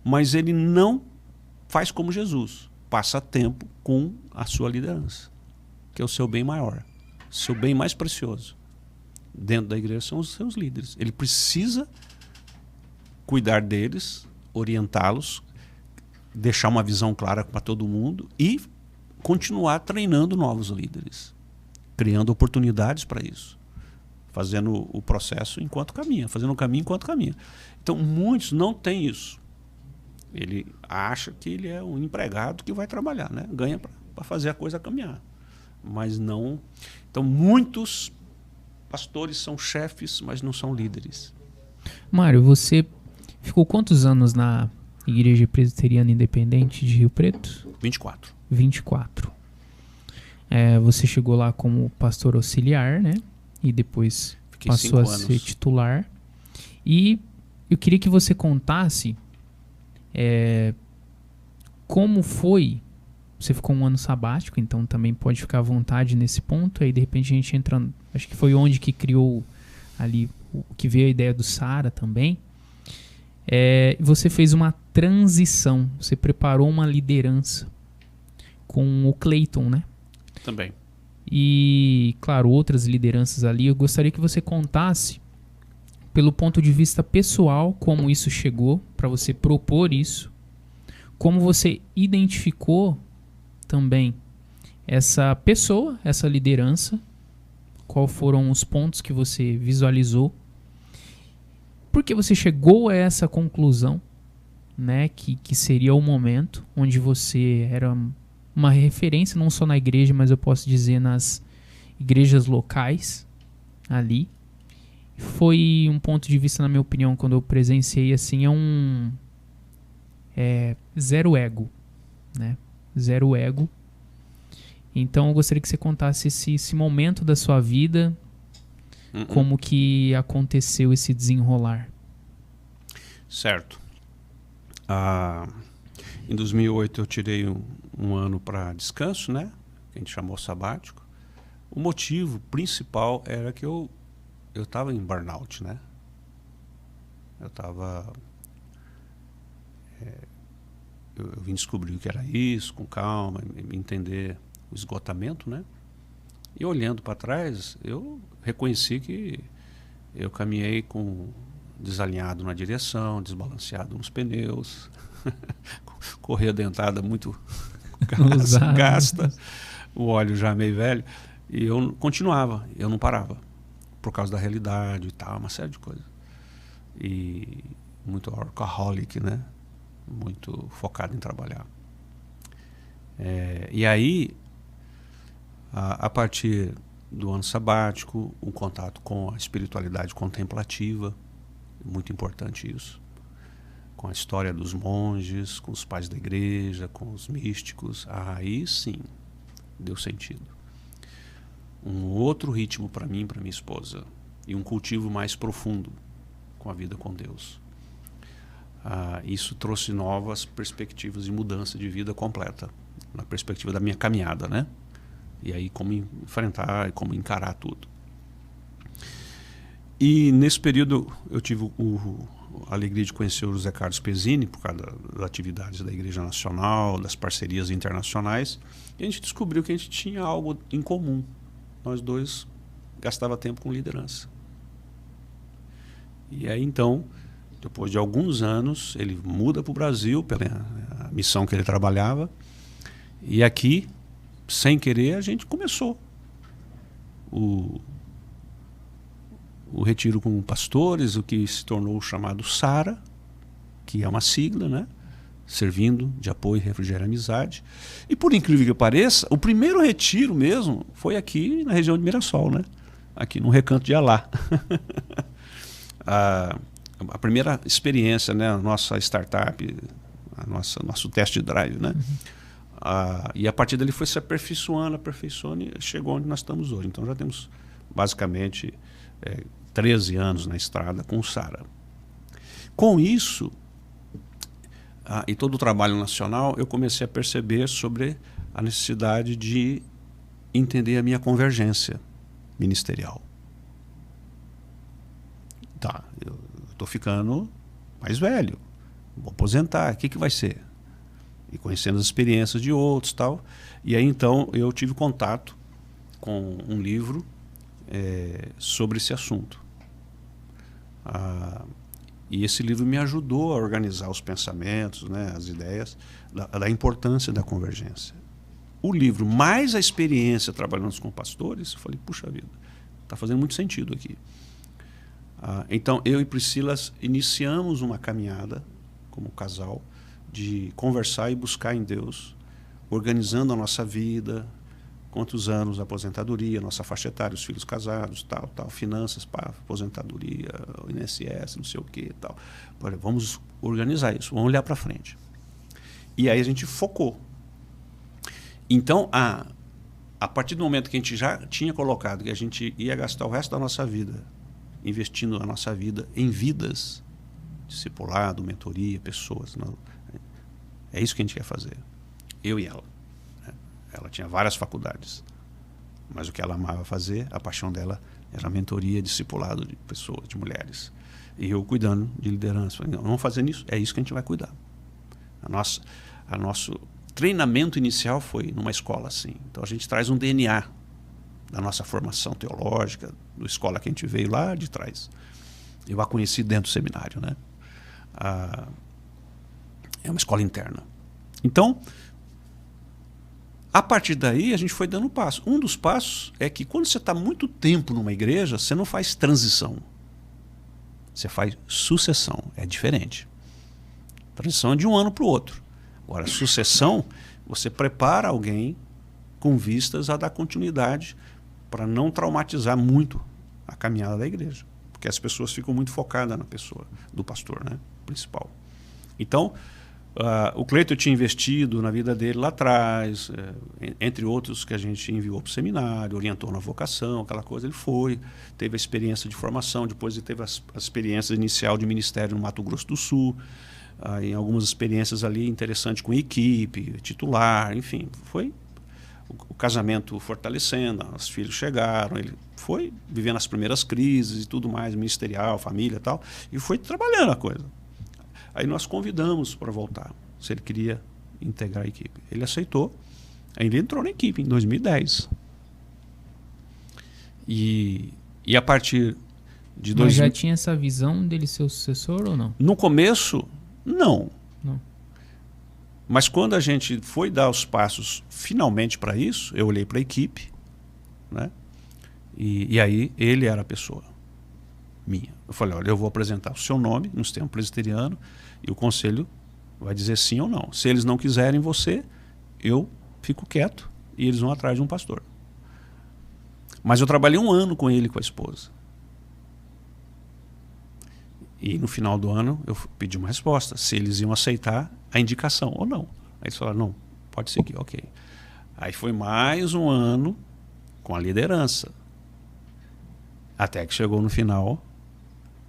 mas ele não faz como Jesus. passa tempo com a sua liderança, que é o seu bem maior, seu bem mais precioso. Dentro da igreja são os seus líderes. Ele precisa cuidar deles, orientá-los, deixar uma visão clara para todo mundo e continuar treinando novos líderes, criando oportunidades para isso, fazendo o processo enquanto caminha, fazendo o caminho enquanto caminha. Então, muitos não têm isso. Ele acha que ele é um empregado que vai trabalhar, né? Ganha para fazer a coisa caminhar. Mas não. Então, muitos pastores são chefes, mas não são líderes. Mário, você ficou quantos anos na Igreja Presbiteriana Independente de Rio Preto? 24. 24. Você chegou lá como pastor auxiliar, né? E depois Fiquei passou a 5 anos. ser titular. E eu queria que você contasse como foi. Você ficou um ano sabático, então também pode ficar à vontade nesse ponto. Aí de repente a gente entra. Acho que foi onde que criou ali, que veio a ideia do Sara também. Você fez uma transição, você preparou uma liderança com o Cleiton, né? Também. E, claro, outras lideranças ali. Eu gostaria que você contasse, pelo ponto de vista pessoal, como isso chegou, para você propor isso, como você identificou também essa pessoa, essa liderança, quais foram os pontos que você visualizou, por que você chegou a essa conclusão, né, que seria o momento onde você era uma referência não só na igreja, mas eu posso dizer nas igrejas locais ali. Foi um ponto de vista, na minha opinião, quando eu presenciei assim, zero ego, né? Zero ego. Então eu gostaria que você contasse esse momento da sua vida, como que aconteceu esse desenrolar. Certo. Em 2008 eu tirei um ano para descanso, né? Que a gente chamou sabático. O motivo principal era que eu estava em burnout, né? Eu estava... eu vim descobrir o que era isso, com calma, entender o esgotamento, né? E olhando para trás, eu reconheci que eu caminhei desalinhado na direção, desbalanceado nos pneus, correia dentada muito gasta, o óleo já meio velho, e eu continuava, eu não parava, por causa da realidade e tal, uma série de coisas. E muito workaholic, né? Muito focado em trabalhar. E aí, a partir do ano sabático, um contato com a espiritualidade contemplativa, muito importante isso, com a história dos monges, com os pais da igreja, com os místicos, aí sim deu sentido. Um outro ritmo para mim e para minha esposa, e um cultivo mais profundo com a vida com Deus. Isso trouxe novas perspectivas de mudança de vida completa, na perspectiva da minha caminhada, né? E aí como enfrentar e como encarar tudo. E nesse período eu tive a alegria de conhecer o José Carlos Pezzini, por causa das atividades da Igreja Nacional, das parcerias internacionais, e a gente descobriu que a gente tinha algo em comum. Nós dois gastava tempo com liderança. E aí então, depois de alguns anos, ele muda para o Brasil, pela missão que ele trabalhava, e aqui, sem querer, a gente começou o retiro com pastores, o que se tornou o chamado SARA, que é uma sigla, né? Servindo de apoio, refrigério e amizade. E por incrível que pareça, o primeiro retiro mesmo foi aqui na região de Mirassol, né? Aqui no Recanto de Alá. A primeira experiência, né? A nossa startup, nosso test drive, né? E a partir dali foi se aperfeiçoando e chegou onde nós estamos hoje. Então já temos basicamente 13 anos na estrada com o SARA. Com isso, e todo o trabalho nacional, eu comecei a perceber sobre a necessidade de entender a minha convergência ministerial. Tá, eu estou ficando mais velho, vou aposentar, o que vai ser? e conhecendo as experiências de outros, tal. E aí então eu tive contato com um livro sobre esse assunto. E esse livro me ajudou a organizar os pensamentos, né, as ideias, da importância da convergência. O livro, mais a experiência trabalhando com pastores, eu falei, puxa vida, está fazendo muito sentido aqui. Então, eu e Priscila iniciamos uma caminhada, como casal, de conversar e buscar em Deus, organizando a nossa vida, quantos anos, aposentadoria, nossa faixa etária, os filhos casados, tal, finanças para aposentadoria, o INSS, não sei o que, tal. Olha, vamos organizar isso, vamos olhar para frente. E aí a gente focou. Então, a partir do momento que a gente já tinha colocado que a gente ia gastar o resto da nossa vida investindo a nossa vida em vidas, discipulado, mentoria, pessoas, não, é isso que a gente quer fazer. Eu e ela. Ela tinha várias faculdades, mas o que ela amava fazer, a paixão dela, era mentoria, discipulado de pessoas, de mulheres. E eu cuidando de liderança. Falei, não, vamos fazer isso, é isso que a gente vai cuidar. Nosso treinamento inicial foi numa escola assim. Então a gente traz um DNA da nossa formação teológica, da escola que a gente veio lá de trás. Eu a conheci dentro do seminário, né? É uma escola interna. Então, a partir daí, a gente foi dando passo. Um dos passos é que quando você está muito tempo numa igreja, você não faz transição. Você faz sucessão. É diferente. Transição é de um ano para o outro. Agora, sucessão, você prepara alguém com vistas a dar continuidade para não traumatizar muito a caminhada da igreja. Porque as pessoas ficam muito focadas na pessoa do pastor, né, principal. Então, o Cleiton tinha investido na vida dele lá atrás, entre outros que a gente enviou para o seminário, orientou na vocação, aquela coisa. Ele foi, teve a experiência de formação, depois ele teve a experiência inicial de ministério no Mato Grosso do Sul, em algumas experiências ali interessantes com equipe, titular, enfim. Foi o casamento fortalecendo, os filhos chegaram, ele foi vivendo as primeiras crises e tudo mais, ministerial, família e tal, e foi trabalhando a coisa. Aí nós convidamos para voltar, se ele queria integrar a equipe. Ele aceitou, aí ele entrou na equipe em 2010. E a partir de... Mas já tinha essa visão dele ser o sucessor ou não? No começo, não. Não. Mas quando a gente foi dar os passos finalmente para isso, eu olhei para a equipe, né? E aí ele era a pessoa minha. Eu falei, olha, eu vou apresentar o seu nome no sistema presbiteriano e o conselho vai dizer sim ou não. Se eles não quiserem você, eu fico quieto e eles vão atrás de um pastor. Mas eu trabalhei 1 ano com ele e com a esposa. E no final do ano eu pedi uma resposta, se eles iam aceitar a indicação ou não. Aí eles falaram, não, pode seguir, ok. Aí foi mais 1 ano com a liderança. Até que chegou no final,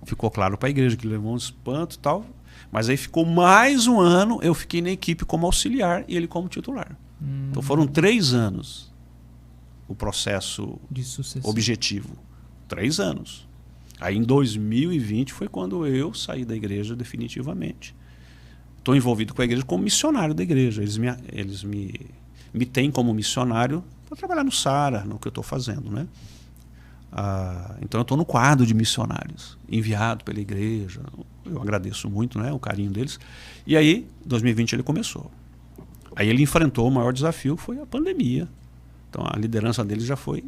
ficou claro para a igreja que levou um espanto e tal, mas aí ficou mais 1 ano, eu fiquei na equipe como auxiliar e ele como titular. Então foram 3 anos o processo de sucessão objetivo. 3 anos. Aí em 2020 foi quando eu saí da igreja definitivamente. Estou envolvido com a igreja como missionário da igreja. Eles me têm como missionário para trabalhar no SARA, no que eu estou fazendo, né? Então eu estou no quadro de missionários, enviado pela igreja. Eu agradeço muito, né, o carinho deles. E aí, em 2020 ele começou. Aí ele enfrentou o maior desafio, que foi a pandemia. Então a liderança dele já foi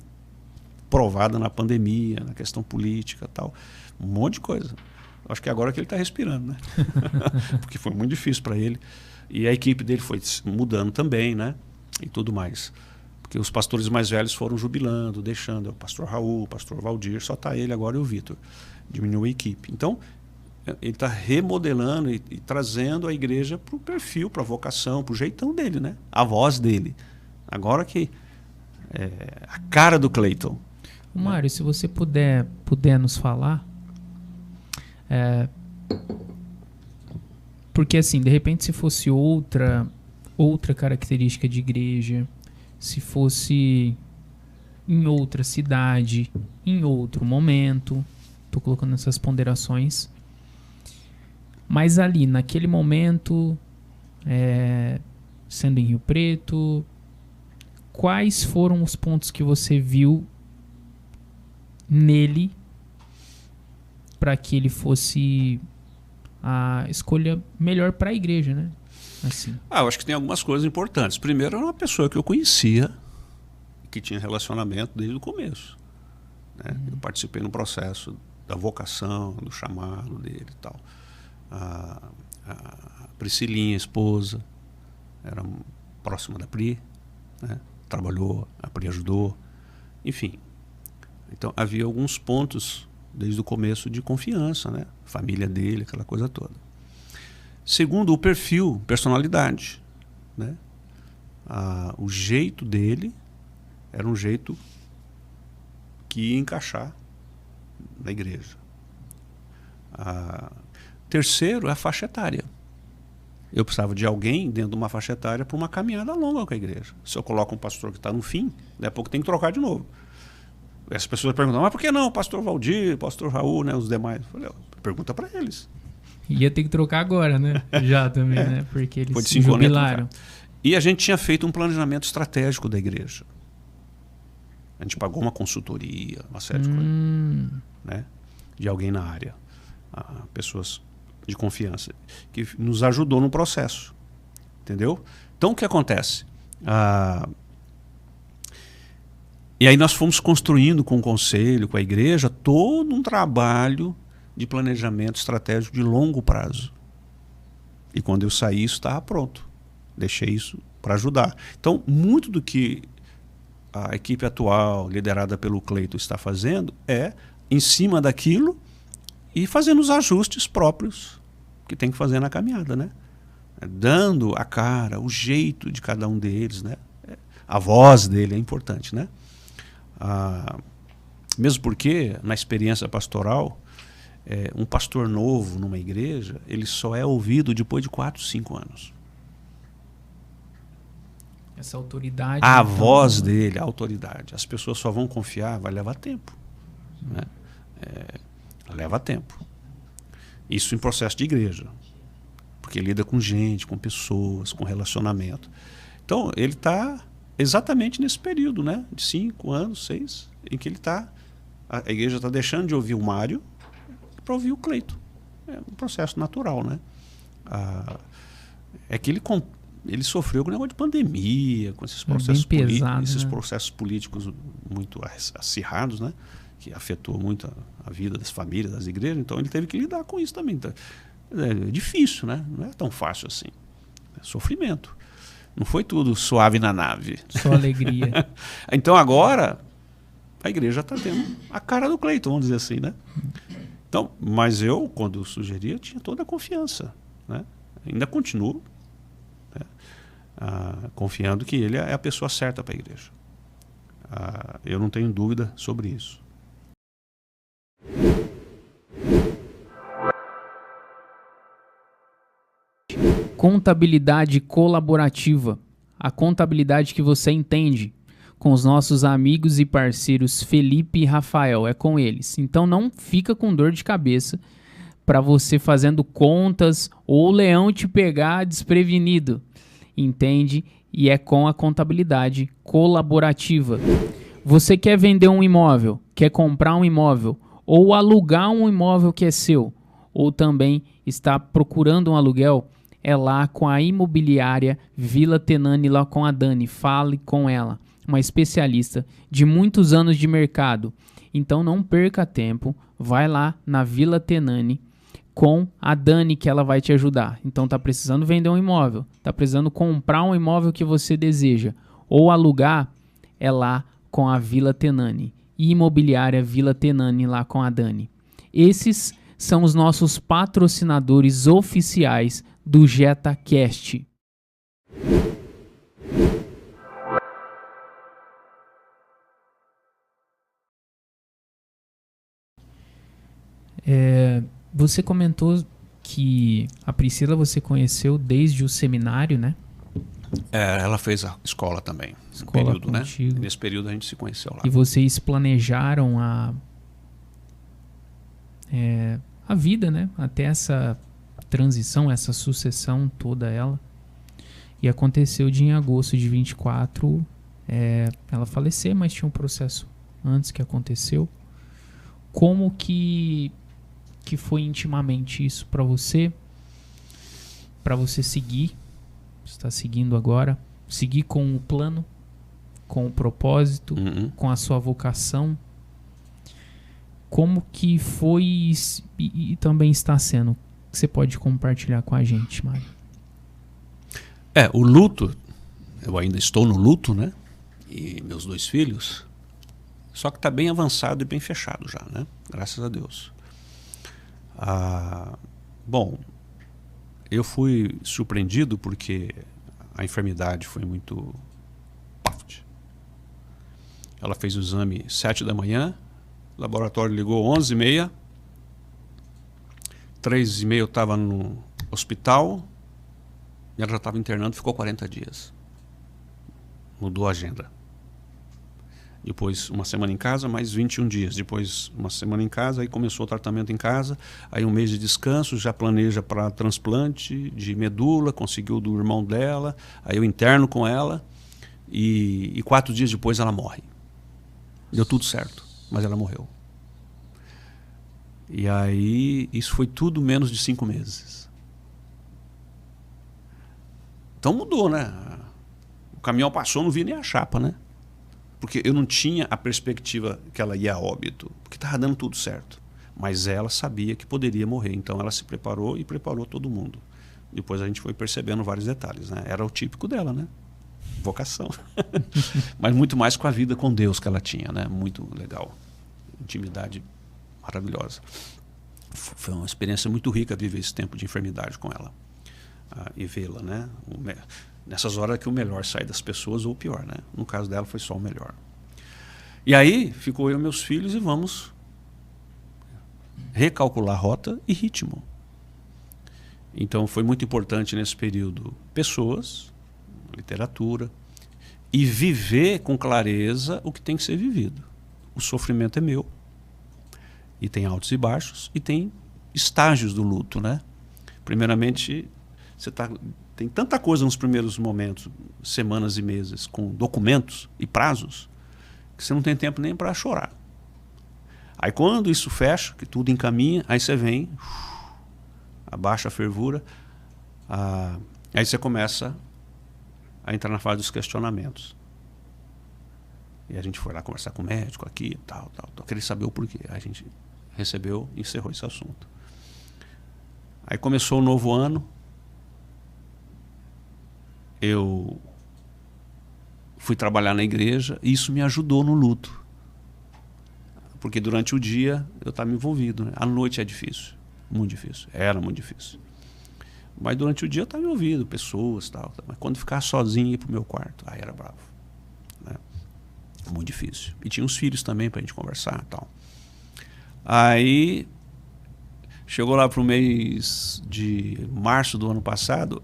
provada na pandemia, na questão política e tal. Um monte de coisa. Acho que agora que ele está respirando, né? Porque foi muito difícil para ele. E a equipe dele foi mudando também, né? E tudo mais. Porque os pastores mais velhos foram jubilando, deixando. O pastor Raul, o pastor Valdir, só está ele agora e o Vitor. Diminuiu a equipe. Então, ele está remodelando e trazendo a igreja para o perfil, para a vocação, para o jeitão dele, né? A voz dele. Agora que a cara do Cleiton. Mário, se você puder nos falar, porque assim, de repente se fosse outra característica de igreja, se fosse em outra cidade, em outro momento, estou colocando essas ponderações, mas ali naquele momento sendo em Rio Preto, quais foram os pontos que você viu nele para que ele fosse a escolha melhor para a igreja, né? Assim. Eu acho que tem algumas coisas importantes. Primeiro, era uma pessoa que eu conhecia, que tinha relacionamento desde o começo, né? Eu participei no processo da vocação, do chamado dele e tal. A Priscilinha, esposa, era próxima da Pri, né? Trabalhou, a Pri ajudou, enfim. Então havia alguns pontos desde o começo de confiança, né? Família dele, aquela coisa toda. Segundo, o perfil, personalidade, né? O jeito dele era um jeito que ia encaixar na igreja. Terceiro, a faixa etária. Eu precisava de alguém dentro de uma faixa etária para uma caminhada longa com a igreja. Se eu coloco um pastor que está no fim, daqui a pouco tem que trocar de novo. As pessoas perguntam, mas por que não? Pastor Valdir, pastor Raul, né, os demais. Eu falei, pergunta para eles. Ia ter que trocar agora, né? Já também, né? Porque eles Foi de se 5 anos jubilaram. E a gente tinha feito um planejamento estratégico da igreja. A gente pagou uma consultoria, uma série de coisas, né? De alguém na área. Pessoas de confiança, que nos ajudou no processo. Entendeu? Então, o que acontece? E aí nós fomos construindo com o conselho, com a igreja, todo um trabalho de planejamento estratégico de longo prazo. E quando eu saí, isso estava pronto. Deixei isso para ajudar. Então, muito do que a equipe atual, liderada pelo Cleiton, está fazendo é em cima daquilo e fazendo os ajustes próprios que tem que fazer na caminhada, né? Dando a cara, o jeito de cada um deles, né? A voz dele é importante, né? Mesmo porque, na experiência pastoral, um pastor novo numa igreja, ele só é ouvido depois de 4, 5 anos. Essa autoridade. A voz dele, a autoridade. As pessoas só vão confiar, vai levar tempo. Né? Leva tempo. Isso em processo de igreja. Porque lida com gente, com pessoas, com relacionamento. Então, ele está exatamente nesse período, né? De 5 anos, 6, em que ele está. A igreja está deixando de ouvir o Mário para ouvir o Cleiton. É um processo natural, né? É que ele sofreu com o negócio de pandemia, com esses processos, pesado, esses né? processos políticos muito acirrados, né? Que afetou muito a vida das famílias, das igrejas. Então ele teve que lidar com isso também. É difícil, né? Não é tão fácil assim. É sofrimento. Não foi tudo suave na nave. Só alegria. Então agora a igreja está tendo a cara do Cleiton, vamos dizer assim, né? Então, mas eu, quando eu sugeria, tinha toda a confiança, né? Ainda continuo, né? Confiando que ele é a pessoa certa para a igreja. Eu não tenho dúvida sobre isso. Contabilidade colaborativa. A contabilidade que você entende. Com os nossos amigos e parceiros Felipe e Rafael. É com eles. Então não fica com dor de cabeça para você fazendo contas ou o leão te pegar desprevenido. Entende? E é com a contabilidade colaborativa. Você quer vender um imóvel, quer comprar um imóvel ou alugar um imóvel que é seu, ou também está procurando um aluguel, é lá com a imobiliária Vila Tenani, lá com a Dani. Fale com ela, uma especialista de muitos anos de mercado. Então não perca tempo, vai lá na Vila Tenani com a Dani que ela vai te ajudar. Então tá precisando vender um imóvel, tá precisando comprar um imóvel que você deseja ou alugar, é lá com a Vila Tenani. Imobiliária Vila Tenani, lá com a Dani. Esses são os nossos patrocinadores oficiais do JetaCast. Você comentou que a Priscila você conheceu desde o seminário, né? Ela fez a escola também. Escola período, contigo. né? Nesse período a gente se conheceu lá. E vocês planejaram a vida, né? Até essa transição, essa sucessão toda ela. E aconteceu de em agosto de 24 ela falecer, mas tinha um processo antes que aconteceu. Como que foi intimamente isso para você? Para você seguir, você está seguindo agora, seguir com o plano, com o propósito, com a sua vocação. Como que foi e também está sendo? Que você pode compartilhar com a gente, Mário? O luto, eu ainda estou no luto, né? E meus 2 filhos, só que está bem avançado e bem fechado já, né? Graças a Deus. Bom, eu fui surpreendido porque a enfermidade foi muito forte. Ela fez o exame 7 da manhã, o laboratório ligou 11h30, 3h30 eu estava no hospital e ela já estava internando, ficou 40 dias. Mudou a agenda. Depois uma semana em casa, mais 21 dias. Depois uma semana em casa, aí começou o tratamento em casa. Aí um mês de descanso, já planeja para transplante de medula, conseguiu do irmão dela. Aí eu interno com ela e 4 dias depois ela morre. Deu tudo certo, mas ela morreu. E aí isso foi tudo menos de 5 meses. Então mudou, né? O caminhão passou, não vi nem a chapa, né? Porque eu não tinha a perspectiva que ela ia a óbito, porque estava dando tudo certo. Mas ela sabia que poderia morrer, então ela se preparou e preparou todo mundo. Depois a gente foi percebendo vários detalhes, né? Era o típico dela, né? Vocação. Mas muito mais com a vida com Deus que ela tinha, né? Muito legal. Intimidade maravilhosa. Foi uma experiência muito rica viver esse tempo de enfermidade com ela. E vê-la, né? Nessas horas que o melhor sai das pessoas ou o pior, né? No caso dela foi só o melhor. E aí ficou eu e meus filhos e vamos recalcular rota e ritmo. Então foi muito importante nesse período pessoas, literatura e viver com clareza o que tem que ser vivido. O sofrimento é meu e tem altos e baixos e tem estágios do luto, né? Primeiramente, tem tanta coisa nos primeiros momentos, semanas e meses, com documentos e prazos, que você não tem tempo nem para chorar. Aí quando isso fecha, que tudo encaminha, aí você vem, abaixa a fervura, aí você começa a entrar na fase dos questionamentos. E a gente foi lá conversar com o médico aqui, tal. Queria saber o porquê. A gente recebeu e encerrou esse assunto. Aí começou o novo ano, eu fui trabalhar na igreja e isso me ajudou no luto. Porque durante o dia eu estava envolvido, né? À noite é difícil, muito difícil, era muito difícil. Mas durante o dia eu estava envolvido, pessoas, tal. Mas quando ficava sozinho e ia para o meu quarto, aí era bravo, né? Muito difícil. E tinha uns filhos também para a gente conversar, tal. Aí chegou lá para o mês de março do ano passado,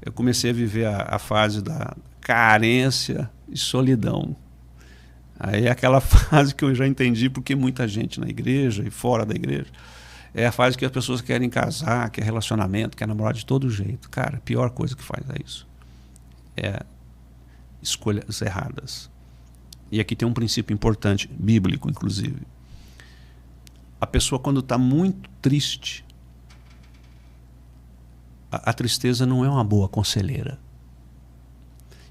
eu comecei a viver a fase da carência e solidão. Aí é aquela fase que eu já entendi porque muita gente na igreja e fora da igreja, é a fase que as pessoas querem casar, quer relacionamento, quer namorar de todo jeito. Cara, a pior coisa que faz é isso. É escolhas erradas. E aqui tem um princípio importante, bíblico inclusive. A pessoa quando está muito triste, a tristeza não é uma boa conselheira.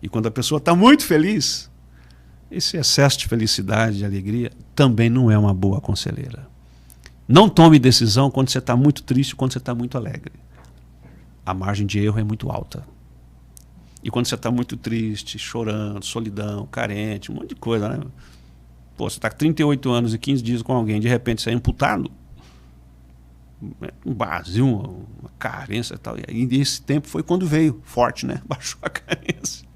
E quando a pessoa está muito feliz, esse excesso de felicidade, de alegria, também não é uma boa conselheira. Não tome decisão quando você está muito triste, quando você está muito alegre. A margem de erro é muito alta. E quando você está muito triste, chorando, solidão, carente, um monte de coisa, né? Pô, você está com 38 anos e 15 dias com alguém, de repente você é imputado, um vazio, uma carência e tal. E esse tempo foi quando veio, forte, né? Baixou a carência.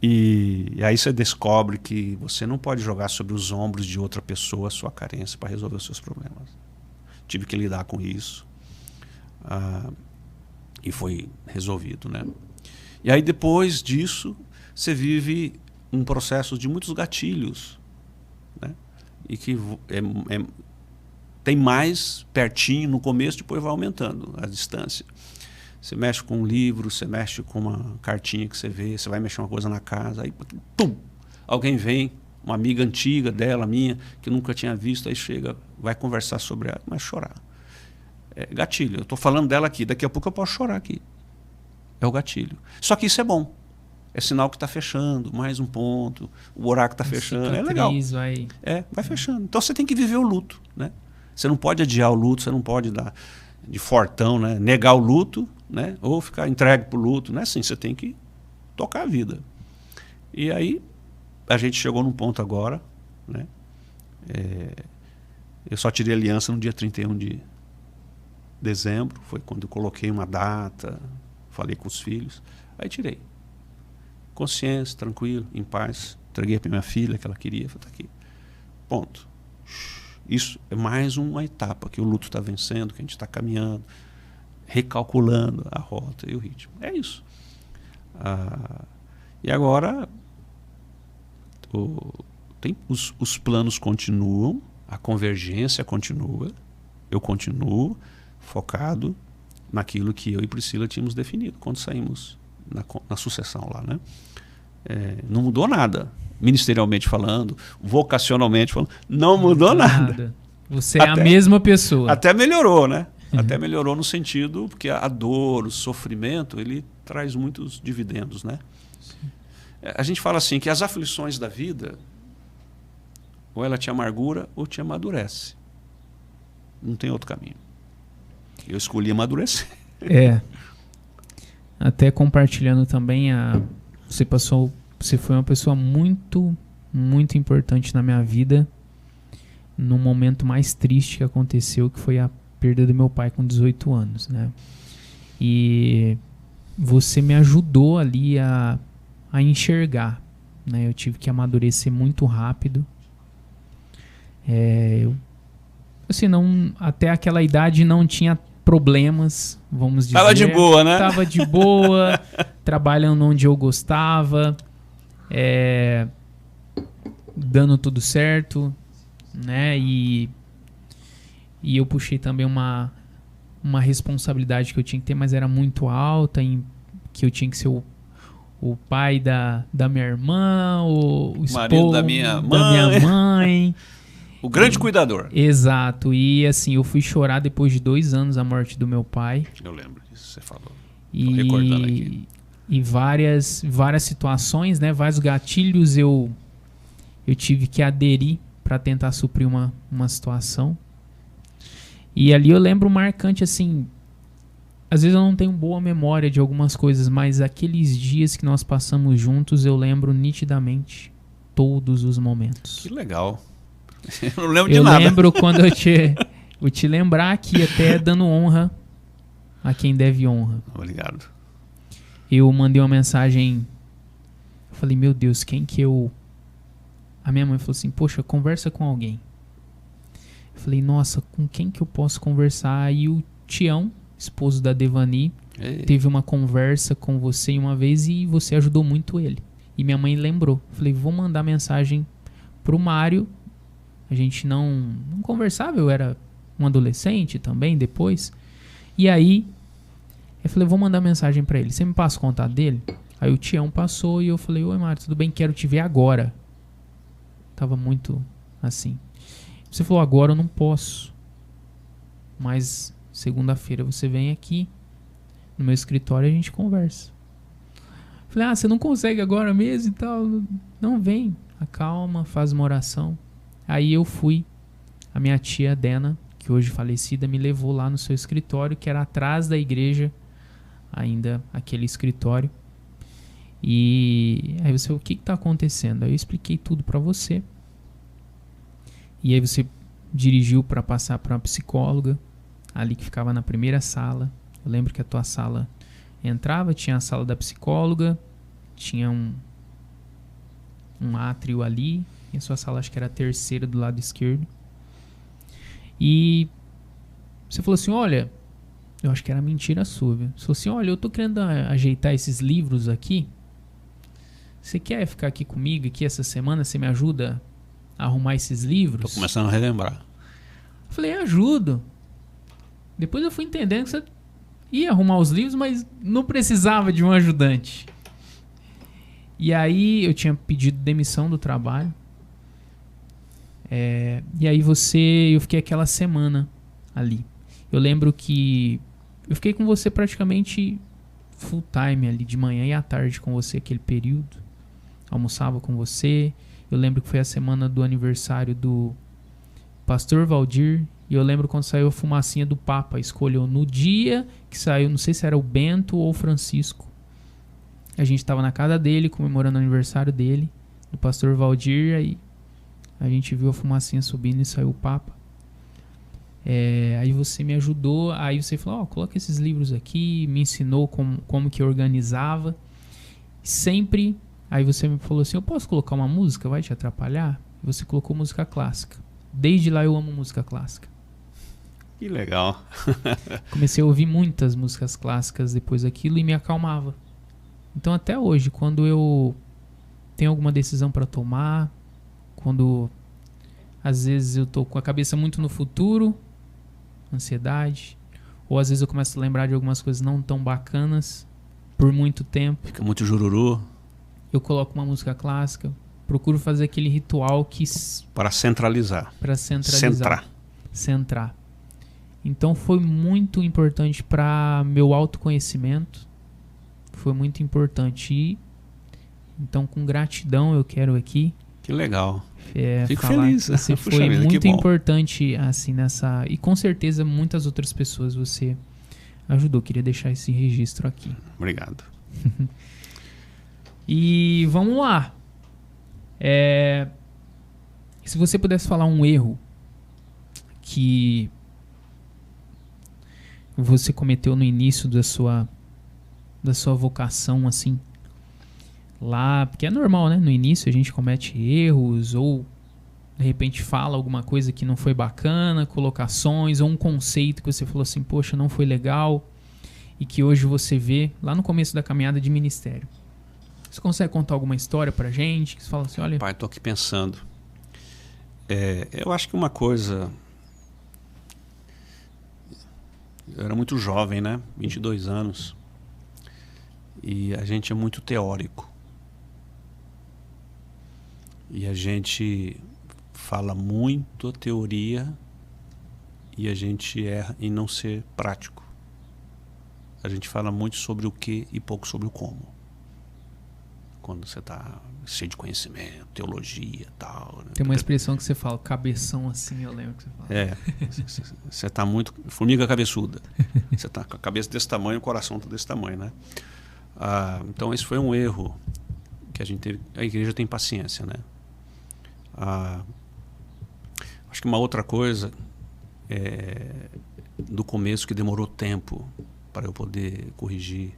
E aí você descobre que você não pode jogar sobre os ombros de outra pessoa a sua carência para resolver os seus problemas. Tive que lidar com isso. E foi resolvido, né? E aí depois disso, você vive um processo de muitos gatilhos, né? E que tem mais pertinho no começo, depois vai aumentando a distância. Você mexe com um livro, você mexe com uma cartinha que você vê, você vai mexer uma coisa na casa, aí pum, alguém vem, uma amiga antiga dela, minha, que nunca tinha visto, aí chega, vai conversar sobre ela, começa a chorar. É gatilho. Eu estou falando dela aqui, daqui a pouco eu posso chorar aqui. É o gatilho. Só que isso é bom. É sinal que está fechando, mais um ponto, o buraco está fechando, é legal. Vai fechando. Então você tem que viver o luto, né? Você não pode adiar o luto, você não pode dar de fortão, né? Negar o luto, né? Ou ficar entregue para o luto. Não é assim, você tem que tocar a vida. E aí, a gente chegou num ponto agora, né? Eu só tirei aliança no dia 31 de dezembro, foi quando eu coloquei uma data, falei com os filhos, aí tirei. Consciência, tranquilo, em paz. Entreguei para minha filha que ela queria. Falei, tá aqui. Ponto. Isso é mais uma etapa que o luto está vencendo, que a gente está caminhando, recalculando a rota e o ritmo. É isso. E agora os planos continuam, a convergência continua, eu continuo focado naquilo que eu e Priscila tínhamos definido quando saímos na sucessão lá, né? Não mudou nada, ministerialmente falando, vocacionalmente falando, não mudou nada. Você é a mesma pessoa. Até melhorou, né? Até melhorou no sentido, porque a dor, o sofrimento, ele traz muitos dividendos, né? Sim. A gente fala assim, que as aflições da vida, ou ela te amargura ou te amadurece. Não tem outro caminho. Eu escolhi amadurecer. Até compartilhando também, você foi uma pessoa muito, muito importante na minha vida, no momento mais triste que aconteceu, que foi a perda do meu pai com 18 anos, né? E você me ajudou ali a enxergar, né? Eu tive que amadurecer muito rápido. Até aquela idade não tinha problemas, vamos dizer. Tava de boa, né? Tava de boa, trabalhando onde eu gostava, dando tudo certo, né? E eu puxei também uma responsabilidade que eu tinha que ter, mas era muito alta, que eu tinha que ser o pai da minha irmã, o esposo da minha mãe. O grande cuidador. Exato. E assim, eu fui chorar depois de 2 anos a morte do meu pai. Eu lembro disso, você falou. Tô recordando aqui. E várias situações, né? Vários gatilhos eu tive que aderir para tentar suprir uma situação. E ali eu lembro marcante, assim, às vezes eu não tenho boa memória de algumas coisas, mas aqueles dias que nós passamos juntos eu lembro nitidamente todos os momentos. Que legal. Eu não lembro de nada. Eu lembro quando eu te lembrar aqui, até dando honra a quem deve honra. Obrigado. Eu mandei uma mensagem, eu falei, meu Deus, quem que eu... A minha mãe falou assim, poxa, conversa com alguém. Eu falei, nossa, com quem que eu posso conversar? Aí o Tião, esposo da Devani, teve uma conversa com você uma vez e você ajudou muito ele. E minha mãe lembrou. Eu falei, vou mandar mensagem pro Mário. A gente não conversava, eu era um adolescente também depois. E aí, eu falei, vou mandar mensagem pra ele. Você me passa o contato dele? Aí o Tião passou e eu falei, oi Mário, tudo bem? Quero te ver agora. Tava muito assim. Você falou, agora eu não posso. Mas segunda-feira você vem aqui no meu escritório e a gente conversa. Falei, você não consegue agora mesmo e tal? Não, vem, acalma, faz uma oração. Aí eu fui, a minha tia Dena, que hoje falecida, me levou lá no seu escritório, que era atrás da igreja, ainda aquele escritório. E aí você falou, o que está acontecendo? Aí eu expliquei tudo para você. E aí você dirigiu para passar para uma psicóloga, ali que ficava na primeira sala. Eu lembro que a tua sala entrava, tinha a sala da psicóloga, tinha um átrio ali, e a sua sala acho que era a terceira do lado esquerdo. E você falou assim, olha, eu acho que era mentira sua, viu? Você falou assim, olha, eu tô querendo ajeitar esses livros aqui. Você quer ficar aqui comigo aqui essa semana? Você me ajuda a arrumar esses livros? Tô começando a relembrar. Eu falei, ajudo. Depois eu fui entendendo que você ia arrumar os livros, mas não precisava de um ajudante. E aí eu tinha pedido demissão do trabalho. E aí eu fiquei aquela semana ali. Eu lembro que eu fiquei com você praticamente full time ali, de manhã e à tarde com você, aquele período. Almoçava com você. Eu lembro que foi a semana do aniversário do Pastor Valdir. E eu lembro quando saiu a fumacinha do Papa. Escolheu no dia que saiu, não sei se era o Bento ou o Francisco. A gente estava na casa dele, comemorando o aniversário dele, do Pastor Valdir. Aí a gente viu a fumacinha subindo e saiu o Papa. Aí você me ajudou. Aí você falou, coloca esses livros aqui. Me ensinou como que organizava. Sempre. Aí você me falou assim, eu posso colocar uma música? Vai te atrapalhar? E você colocou música clássica. Desde lá eu amo música clássica. Que legal. Comecei a ouvir muitas músicas clássicas depois daquilo e me acalmava. Então até hoje, quando eu tenho alguma decisão para tomar, quando às vezes eu tô com a cabeça muito no futuro, ansiedade, ou às vezes eu começo a lembrar de algumas coisas não tão bacanas por muito tempo. Fica muito jururu. Eu coloco uma música clássica, procuro fazer aquele ritual que... Para centralizar. Centrar. Então foi muito importante para meu autoconhecimento. Foi muito importante. Então, com gratidão, eu quero aqui... Que legal. Fico falar feliz. Que você foi muito importante assim nessa... E com certeza muitas outras pessoas você ajudou. Queria deixar esse registro aqui. Obrigado. E vamos lá. Se você pudesse falar um erro que você cometeu no início da sua vocação, assim, lá, porque é normal, né? No início a gente comete erros, ou de repente fala alguma coisa que não foi bacana, colocações, ou um conceito que você falou assim, poxa, não foi legal, e que hoje você vê lá no começo da caminhada de ministério. Você consegue contar alguma história pra gente? Que você fala assim, olha... Pai, tô aqui pensando. Eu acho que uma coisa... Eu era muito jovem, né? 22 anos. E a gente é muito teórico. E a gente fala muito a teoria e a gente erra em não ser prático. A gente fala muito sobre o que e pouco sobre o como. Quando você está cheio de conhecimento, teologia e tal. Né? Tem uma expressão que você fala, cabeção assim, eu lembro que você fala. Você está muito... Formiga cabeçuda. Você está com a cabeça desse tamanho, o coração está desse tamanho, né? Então esse foi um erro que a gente teve. A igreja tem paciência, né? Acho que uma outra coisa do começo que demorou tempo para eu poder corrigir,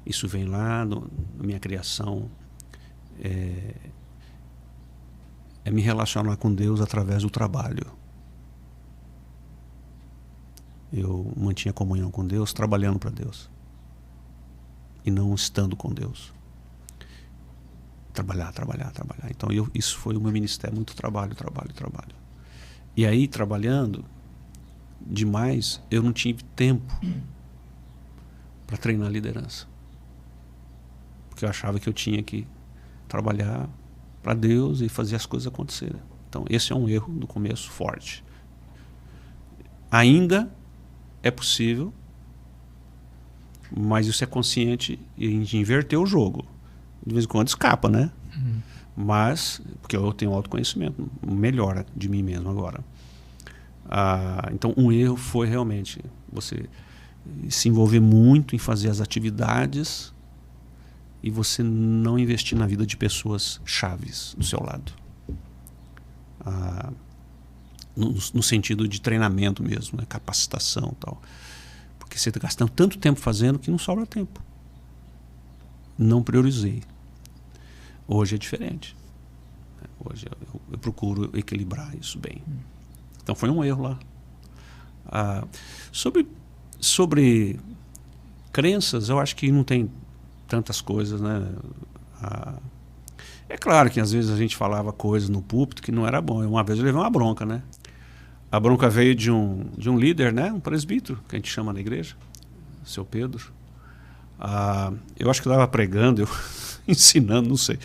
isso vem lá na minha criação, me relacionar com Deus através do trabalho. Eu mantinha comunhão com Deus trabalhando para Deus e não estando com Deus. Trabalhar. Então isso foi o meu ministério, muito trabalho. E aí, trabalhando demais, eu não tive tempo para treinar liderança. Porque eu achava que eu tinha que trabalhar para Deus e fazer as coisas acontecerem. Então esse é um erro do começo forte. Ainda é possível, mas isso é consciente e a gente inverteu o jogo. De vez em quando escapa, né? Mas, porque eu tenho autoconhecimento melhor de mim mesmo agora. Então um erro foi realmente você se envolver muito em fazer as atividades e você não investir na vida de pessoas chaves do seu lado. No sentido de treinamento mesmo, né? Capacitação e tal. Porque você está gastando tanto tempo fazendo que não sobra tempo. Não priorizei. Hoje é diferente. Hoje eu procuro equilibrar isso bem. Então foi um erro lá. Sobre crenças, eu acho que não tem tantas coisas, né? É claro que às vezes a gente falava coisas no púlpito que não era bom. Uma vez eu levei uma bronca, né? A bronca veio de um líder, né? Um presbítero, que a gente chama na igreja. seu Pedro. Eu acho que eu estava pregando, ensinando, não sei.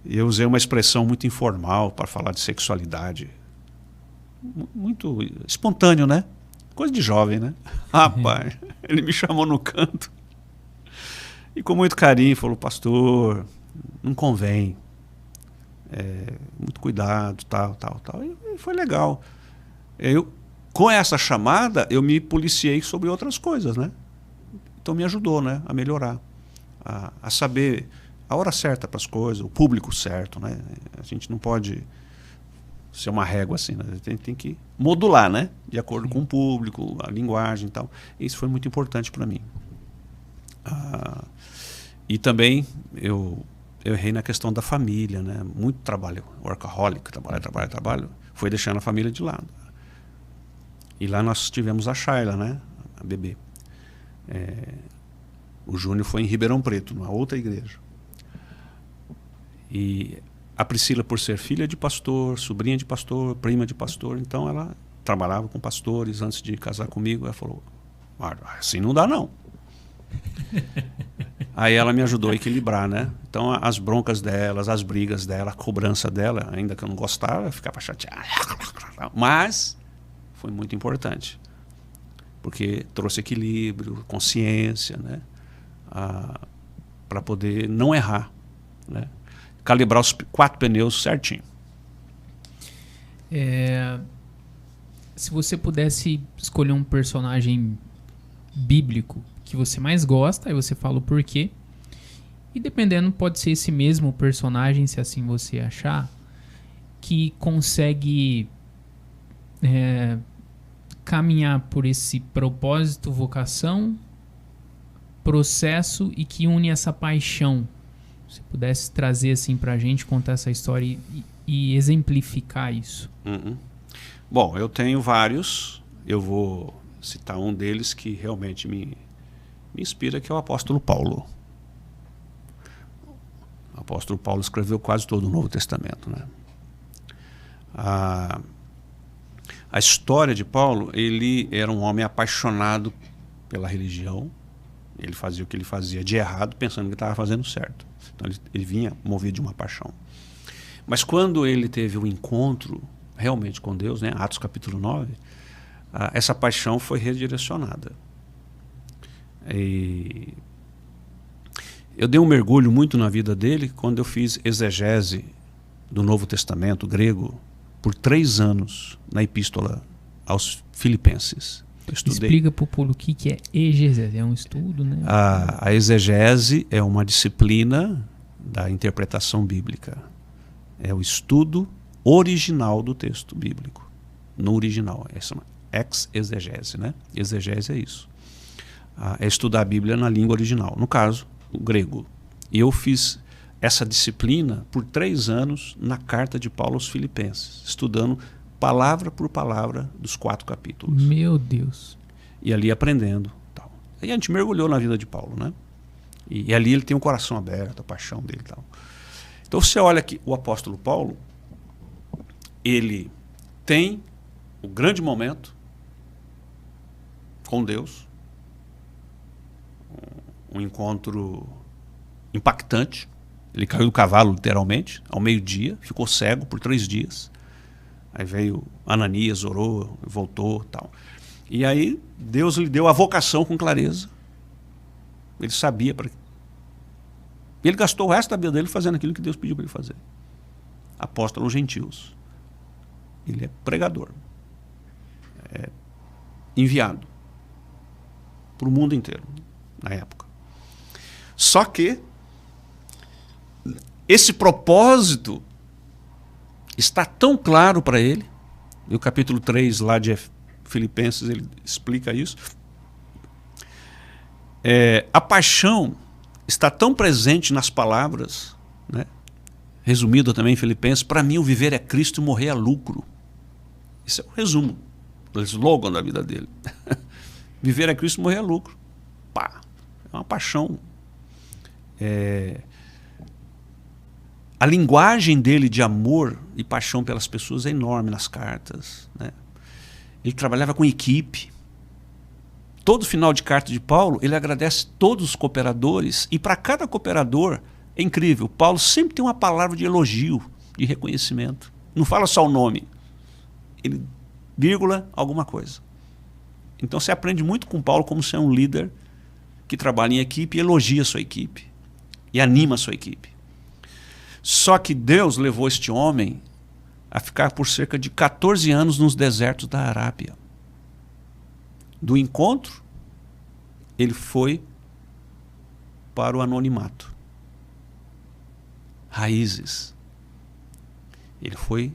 E eu usei uma expressão muito informal para falar de sexualidade. Muito espontâneo, né? Coisa de jovem, né? Rapaz, ele me chamou no canto e com muito carinho falou: pastor, não convém, muito cuidado, tal. E foi legal. Com essa chamada, eu me policiei sobre outras coisas, né? Então me ajudou, né, a melhorar, a saber a hora certa para as coisas, o público certo, né? A gente não pode ser uma régua assim, né? Tem que modular, né? De acordo com o público, a linguagem e tal. Isso foi muito importante para mim. E também eu errei na questão da família, né? Muito trabalho, workaholic, trabalho, foi deixando a família de lado. E lá nós tivemos a Shayla, né? A bebê. O Júnior foi em Ribeirão Preto, numa outra igreja. E a Priscila, por ser filha de pastor, sobrinha de pastor, prima de pastor, então ela trabalhava com pastores antes de casar comigo. Ela falou: assim não dá não. Aí ela me ajudou a equilibrar, né? Então as broncas delas, as brigas dela, a cobrança dela, ainda que eu não gostava, eu ficava chateado. Mas foi muito importante, porque trouxe equilíbrio, consciência, né? Para poder não errar, né? Calibrar os 4 pneus certinho. Se você pudesse escolher um personagem bíblico que você mais gosta, aí você fala o porquê. E dependendo, pode ser esse mesmo personagem, se assim você achar, que consegue caminhar por esse propósito, vocação, processo e que une essa paixão. Se pudesse trazer assim pra gente, contar essa história e exemplificar isso. Bom, eu tenho vários. Eu vou citar um deles que realmente me inspira, que é o apóstolo Paulo. O apóstolo Paulo escreveu quase todo o Novo Testamento, né? A história de Paulo, ele era um homem apaixonado pela religião. Ele fazia o que ele fazia de errado, pensando que estava fazendo certo. Então ele vinha movido de uma paixão. Mas quando ele teve o encontro realmente com Deus, né, Atos capítulo 9, essa paixão foi redirecionada. E eu dei um mergulho muito na vida dele quando eu fiz exegese do Novo Testamento grego por 3 anos na Epístola aos Filipenses. Explica para o público o que é exegese. É um estudo, né? A exegese é uma disciplina da interpretação bíblica. É o estudo original do texto bíblico. No original. Essa é ex-exegese, né? Exegese é isso. É estudar a Bíblia na língua original. No caso, o grego. E eu fiz essa disciplina por 3 anos na carta de Paulo aos Filipenses, estudando palavra por palavra dos 4 capítulos. Meu Deus. E ali aprendendo. Tal. E a gente mergulhou na vida de Paulo, né? E ali ele tem o coração aberto, a paixão dele e tal. Então você olha que o apóstolo Paulo, ele tem o grande momento com Deus, um encontro impactante. Ele caiu do cavalo, literalmente, ao meio-dia, ficou cego por 3 dias. Aí veio Ananias, orou, voltou, tal. E aí Deus lhe deu a vocação com clareza. Ele sabia para. Ele gastou o resto da vida dele fazendo aquilo que Deus pediu para ele fazer. Apóstolo aos gentios. Ele é pregador. É enviado para o mundo inteiro, na época. Só que esse propósito está tão claro para ele, e o capítulo 3 lá de Filipenses ele explica isso. A paixão está tão presente nas palavras, né? Resumido também em Filipenses: para mim o viver é Cristo e morrer é lucro. Isso é o resumo, o slogan da vida dele. Viver é Cristo e morrer é lucro. Pá, é uma paixão. A linguagem dele de amor e paixão pelas pessoas é enorme nas cartas, né? Ele trabalhava com equipe. todo final de carta de Paulo, ele agradece todos os cooperadores, e para cada cooperador, é incrível, Paulo sempre tem uma palavra de elogio, de reconhecimento. Não fala só o nome, ele vírgula alguma coisa. Então você aprende muito com Paulo como ser um líder que trabalha em equipe e elogia a sua equipe e anima a sua equipe. Só que Deus levou este homem a ficar por cerca de 14 anos nos desertos da Arábia. Do encontro, ele foi para o anonimato. Raízes. Ele foi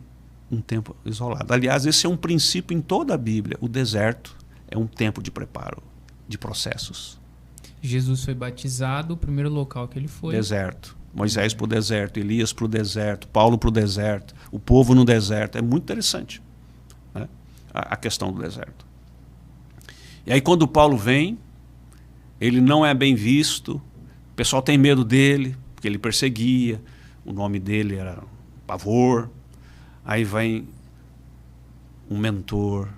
um tempo isolado. Aliás, esse é um princípio em toda a Bíblia. O deserto é um tempo de preparo, de processos. Jesus foi batizado, o primeiro local que ele foi. Deserto. Moisés para o deserto, Elias para o deserto, Paulo para o deserto, o povo no deserto. É muito interessante, né? A questão do deserto. E aí quando Paulo vem, ele não é bem visto, o pessoal tem medo dele, porque ele perseguia, o nome dele era Pavor. Aí vem um mentor,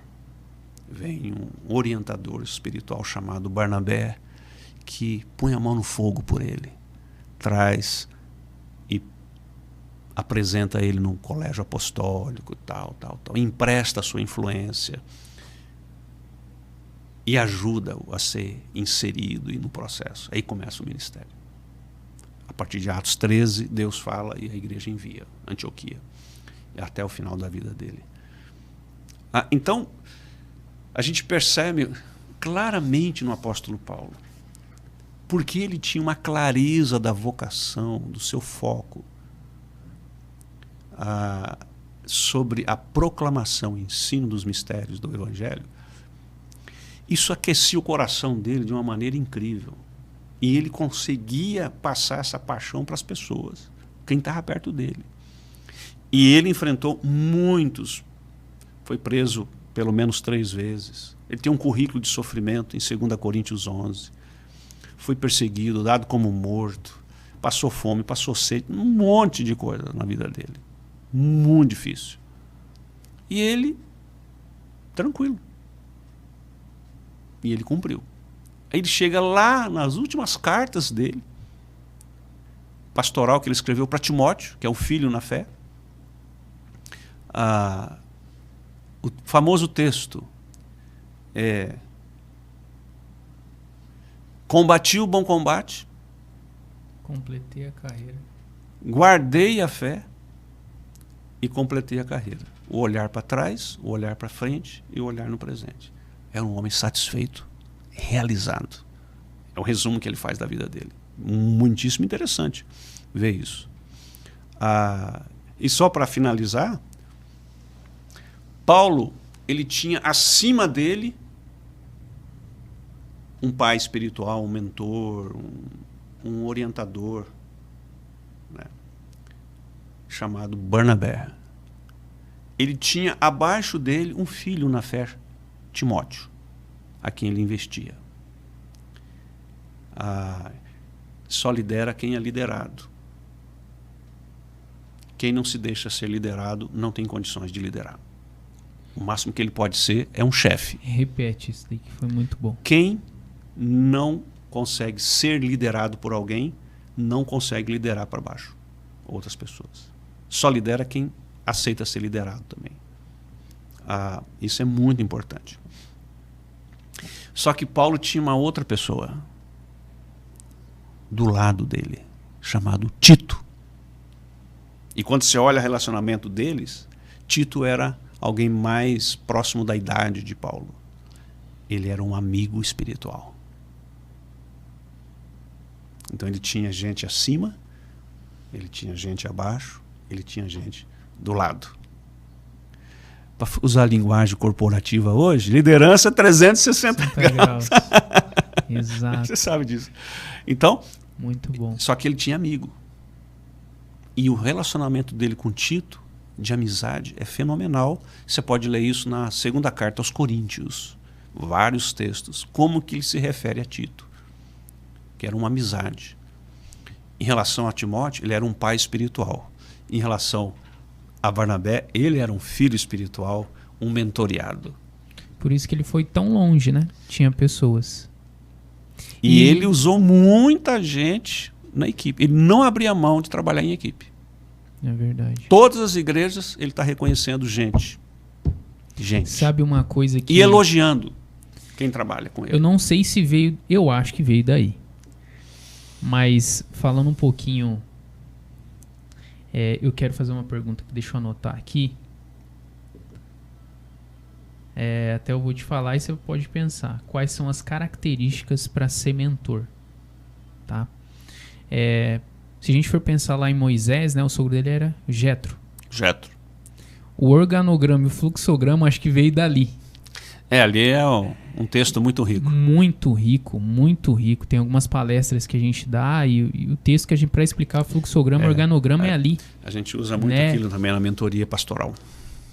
vem um orientador espiritual chamado Barnabé, que põe a mão no fogo por ele, traz e apresenta ele num colégio apostólico, tal, empresta a sua influência e ajuda-o a ser inserido e no processo. Aí começa o ministério. A partir de Atos 13, Deus fala e a igreja envia Antioquia, até o final da vida dele. Então, a gente percebe claramente no apóstolo Paulo, porque ele tinha uma clareza da vocação, do seu foco, sobre a proclamação, o ensino dos mistérios do Evangelho. Isso aquecia o coração dele de uma maneira incrível. E ele conseguia passar essa paixão para as pessoas, quem estava perto dele. E ele enfrentou muitos, foi preso pelo menos 3 vezes. Ele tem um currículo de sofrimento em 2 Coríntios 11. Foi perseguido, dado como morto, passou fome, passou sede, um monte de coisa na vida dele. Muito difícil. E ele, tranquilo. E ele cumpriu. Aí ele chega lá nas últimas cartas dele, pastoral que ele escreveu para Timóteo, que é um filho na fé. O famoso texto é: combati o bom combate, completei a carreira, guardei a fé e completei a carreira. O olhar para trás, o olhar para frente e o olhar no presente. Era um homem satisfeito, realizado. É o resumo que ele faz da vida dele. Muitíssimo interessante ver isso. E só para finalizar, Paulo, ele tinha acima dele um pai espiritual, um mentor, um orientador, né, chamado Barnabé. Ele tinha abaixo dele um filho na fé, Timóteo, a quem ele investia. Só lidera quem é liderado. Quem não se deixa ser liderado não tem condições de liderar. O máximo que ele pode ser é um chefe. Repete isso daí que foi muito bom. Quem não consegue ser liderado por alguém não consegue liderar para baixo outras pessoas. Só lidera quem aceita ser liderado também. Isso é muito importante. Só que Paulo tinha uma outra pessoa do lado dele, chamado Tito. E quando você olha o relacionamento deles, Tito era alguém mais próximo da idade de Paulo. Ele era um amigo espiritual. Então ele tinha gente acima, ele tinha gente abaixo, ele tinha gente do lado. Para usar a linguagem corporativa hoje, liderança 360 graus. Exato. Você sabe disso. Então, muito bom. Só que ele tinha amigo. E o relacionamento dele com Tito, de amizade, é fenomenal. Você pode ler isso na 2ª carta aos Coríntios. Vários textos. Como que ele se refere a Tito. Que era uma amizade. Em relação a Timóteo, ele era um pai espiritual. Em relação a Barnabé, ele era um filho espiritual, um mentoreado. Por isso que ele foi tão longe, né? Tinha pessoas. E ele usou muita gente na equipe. Ele não abria mão de trabalhar em equipe. É verdade. Todas as igrejas ele está reconhecendo gente. Gente. Sabe uma coisa que... E elogiando quem trabalha com ele. Eu não sei se veio... Eu acho que veio daí. Mas falando um pouquinho... eu quero fazer uma pergunta que deixa eu anotar aqui. Até eu vou te falar e você pode pensar. Quais são as características para ser mentor? Tá? Se a gente for pensar lá em Moisés, né, o sogro dele era Jetro. O organograma e o fluxograma acho que veio dali. Ali é um texto muito rico. Muito rico, muito rico. Tem algumas palestras que a gente dá e o texto que a gente, para explicar o fluxograma e organograma é ali. A gente usa muito aquilo também na mentoria pastoral.